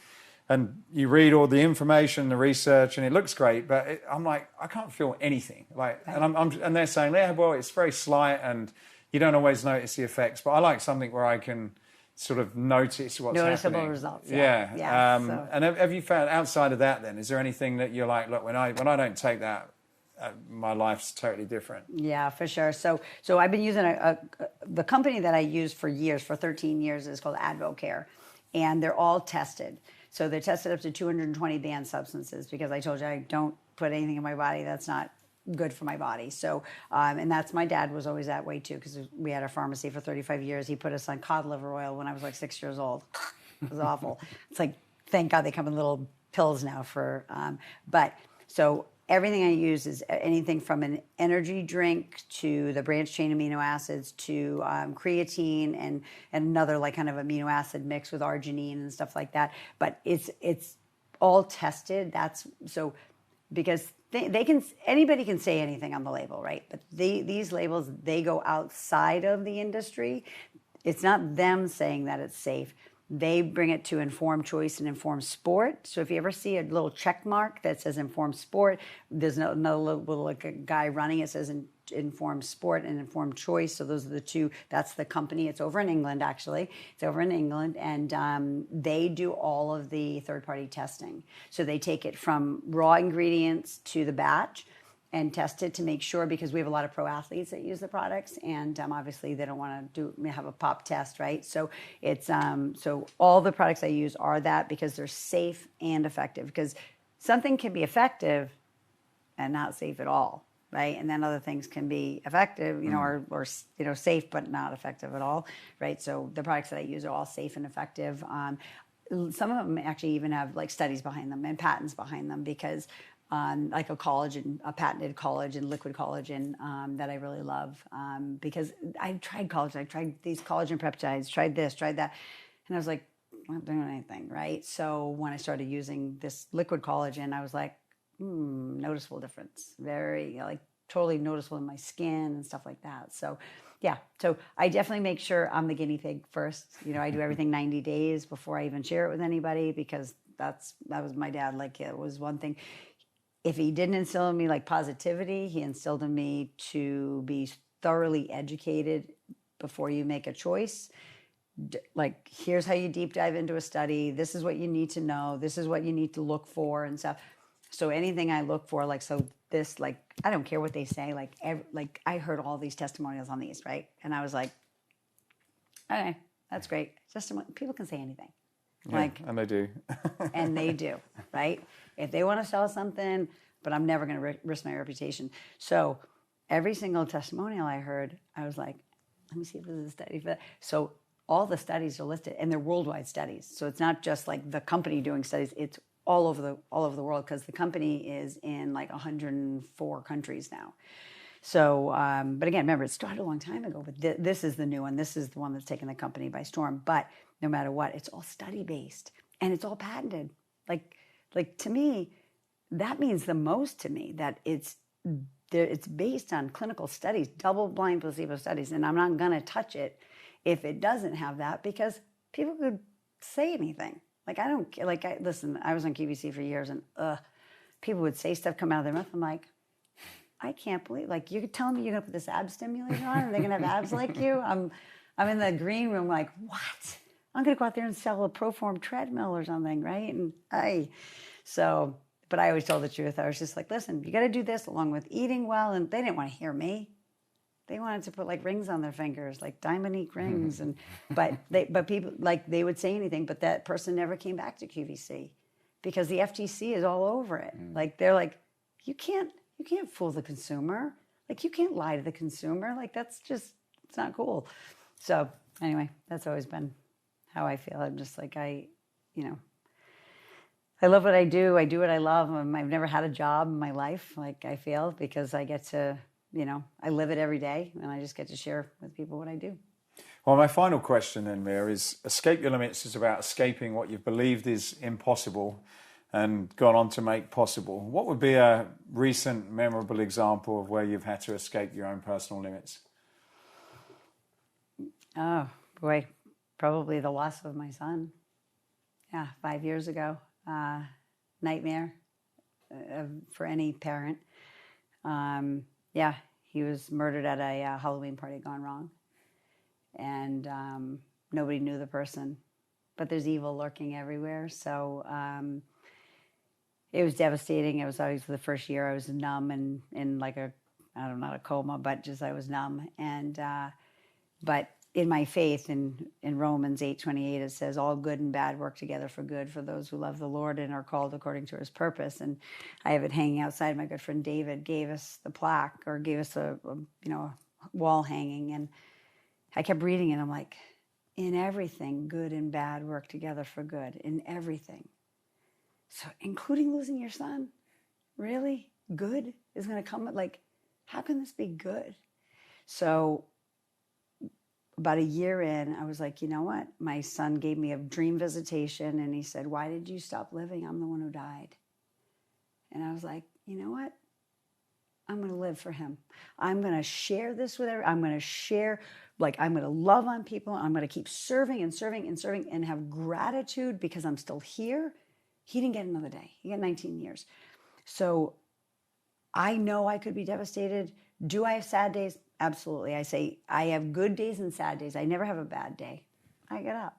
you read all the information, the research, and it looks great, but I'm like, I can't feel anything. And they're saying, yeah, well, it's very slight and you don't always notice the effects, but I like something where I can sort of notice what's noticeable happening. Results. Yeah. And have you found outside of that then, is there anything that you're like, look, when I don't take that, my life's totally different? Yeah, for sure. So I've been using the company that I use for 13 years is called AdvoCare, and they're all tested. So they're tested up to 220 banned substances because I told you I don't put anything in my body that's not good for my body. So, and that's, my dad was always that way too because we had a pharmacy for 35 years. He put us on cod liver oil when I was like 6 years old. It was awful. It's like, thank God they come in little pills now so everything I use is anything from an energy drink to the branched chain amino acids to creatine and another like kind of amino acid mix with arginine and stuff like that. But it's all tested. That's so because anybody can say anything on the label, right? But these labels, they go outside of the industry. It's not them saying that it's safe. They bring it to informed choice and informed sport. So if you ever see a little check mark that says informed sport, there's another little like a guy running it says informed sport and informed choice. So those are the two. That's the company. It's over in England, actually. It's over in England, and they do all of the third-party testing. So they take it from raw ingredients to the batch and test it to make sure, because we have a lot of pro athletes that use the products, and obviously they don't want to have a pop test, right? So it's so all the products I use are that because they're safe and effective. Because something can be effective and not safe at all, right? And then other things can be effective, or safe but not effective at all, right? So the products that I use are all safe and effective. Some of them actually even have like studies behind them and patents behind them because. Like a patented collagen, liquid collagen that I really love because I tried collagen. I tried these collagen peptides, tried this, tried that. And I was like, I'm not doing anything, right? So when I started using this liquid collagen, I was like, noticeable difference. Very, totally noticeable in my skin and stuff like that. So yeah, so I definitely make sure I'm the guinea pig first. I do everything 90 days before I even share it with anybody, because that was my dad. Like, it was one thing. If he didn't instill in me like positivity, he instilled in me to be thoroughly educated before you make a choice. Like, here's how you deep dive into a study. This is what you need to know. This is what you need to look for and stuff. So anything I look for, like, so this, like, I don't care what they say. Like, I heard all these testimonials on these, right? And I was like, okay, that's great. People can say anything. Yeah, like, and they do. And they do, right? If they want to sell something, but I'm never going to risk my reputation. So every single testimonial I heard, I was like, let me see if there's a study for that. So all the studies are listed, and they're worldwide studies. So it's not just like the company doing studies. It's all over the world, because the company is in like 104 countries now. So, but again, remember, it started a long time ago, but this is the new one. This is the one that's taken the company by storm. But no matter what, it's all study-based, and it's all patented. Like to me, that means the most to me, that it's based on clinical studies, double-blind placebo studies, and I'm not going to touch it if it doesn't have that, because people could say anything. Like, I don't care. Like, listen, I was on QVC for years, and people would say stuff come out of their mouth. I'm like, I can't believe, like, you're telling me you're going to put this ab stimulator on and they're going to have abs like you? I'm in the green room like, what? I'm going to go out there and sell a Proform treadmill or something, right? And but I always told the truth. I was just like, listen, you got to do this along with eating well. And they didn't want to hear me. They wanted to put like rings on their fingers, like diamond rings. And but people, like, they would say anything, but that person never came back to QVC because the FTC is all over it. Like, they're like, you can't fool the consumer. Like, you can't lie to the consumer. Like, that's just, it's not cool. So anyway, that's always been how I feel. I'm just like, I love what I do. I do what I love. I've never had a job in my life, like, I feel, because I get to, I live it every day, and I just get to share with people what I do. Well, my final question then, Mia, is escape your limits is about escaping what you've believed is impossible and gone on to make possible. What would be a recent memorable example of where you've had to escape your own personal limits? Oh, boy, probably the loss of my son. Yeah, 5 years ago. Nightmare for any parent. Yeah, he was murdered at a Halloween party gone wrong. And nobody knew the person. But there's evil lurking everywhere. So it was devastating. It was always the first year I was numb and in like not a coma, but just I was numb. And but in my faith, in Romans 8:28, it says, all good and bad work together for good for those who love the Lord and are called according to his purpose. And I have it hanging outside. My good friend David gave us the plaque, or gave us a wall hanging. And I kept reading it. I'm like, in everything, good and bad work together for good. In everything. So including losing your son? Really? Good is going to come? Like, how can this be good? So about a year in, I was like, you know what? My son gave me a dream visitation, and he said, why did you stop living? I'm the one who died. And I was like, you know what? I'm going to live for him. I'm going to share this with everyone. I'm going to share, like, I'm going to love on people. I'm going to keep serving and serving and serving and have gratitude because I'm still here. He didn't get another day. He got 19 years. So I know I could be devastated. Do I have sad days? Absolutely. I say I have good days and sad days. I never have a bad day. I get up.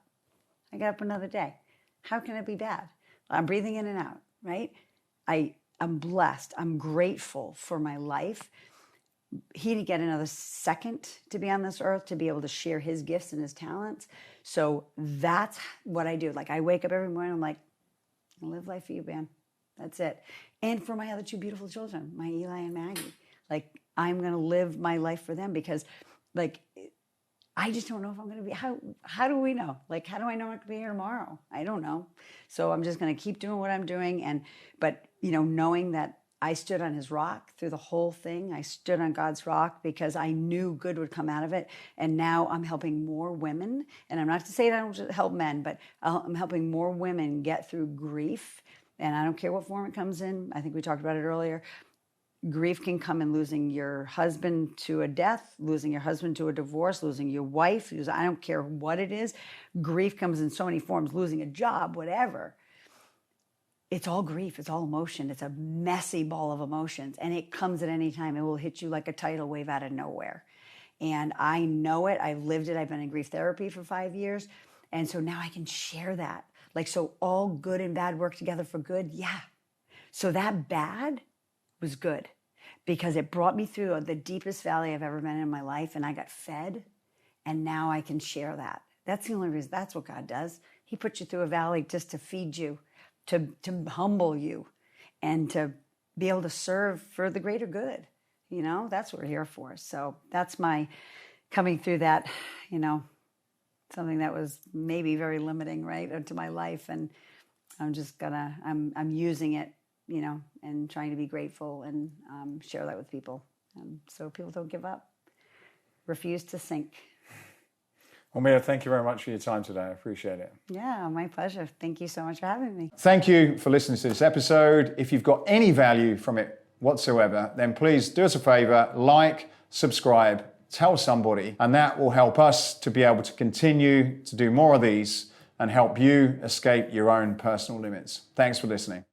I get up another day. How can it be bad? I'm breathing in and out, right? I'm blessed. I'm grateful for my life. He didn't get another second to be on this earth, to be able to share his gifts and his talents. So that's what I do. Like, I wake up every morning, I'm like, I live life for you, man. That's it. And for my other two beautiful children, my Eli and Maggie. Like, I'm going to live my life for them because, like, I just don't know if I'm going to be, how do we know? Like, how do I know I'm going to be here tomorrow? I don't know. So I'm just going to keep doing what I'm doing. But knowing that I stood on his rock through the whole thing, I stood on God's rock because I knew good would come out of it. And now I'm helping more women. And I'm not to say that I don't help men, but I'm helping more women get through grief. And I don't care what form it comes in. I think we talked about it earlier. Grief can come in losing your husband to a death, losing your husband to a divorce, losing your wife. I don't care what it is. Grief comes in so many forms, losing a job, whatever. It's all grief. It's all emotion. It's a messy ball of emotions. And it comes at any time. It will hit you like a tidal wave out of nowhere. And I know it. I've lived it. I've been in grief therapy for 5 years. And so now I can share that. Like, so all good and bad work together for good. Yeah. So that bad was good because it brought me through the deepest valley I've ever been in my life, and I got fed, and now I can share that. That's the only reason. That's what God does. He puts you through a valley just to feed you, to humble you, and to be able to serve for the greater good. You know, that's what we're here for. So that's my coming through that, you know, something that was maybe very limiting, right, to my life, and I'm just I'm using it, you know, and trying to be grateful and share that with people. So people don't give up. Refuse to sink. Well, Mia, thank you very much for your time today. I appreciate it. Yeah, my pleasure. Thank you so much for having me. Thank you for listening to this episode. If you've got any value from it whatsoever, then please do us a favor, like, subscribe, tell somebody, and that will help us to be able to continue to do more of these and help you escape your own personal limits. Thanks for listening.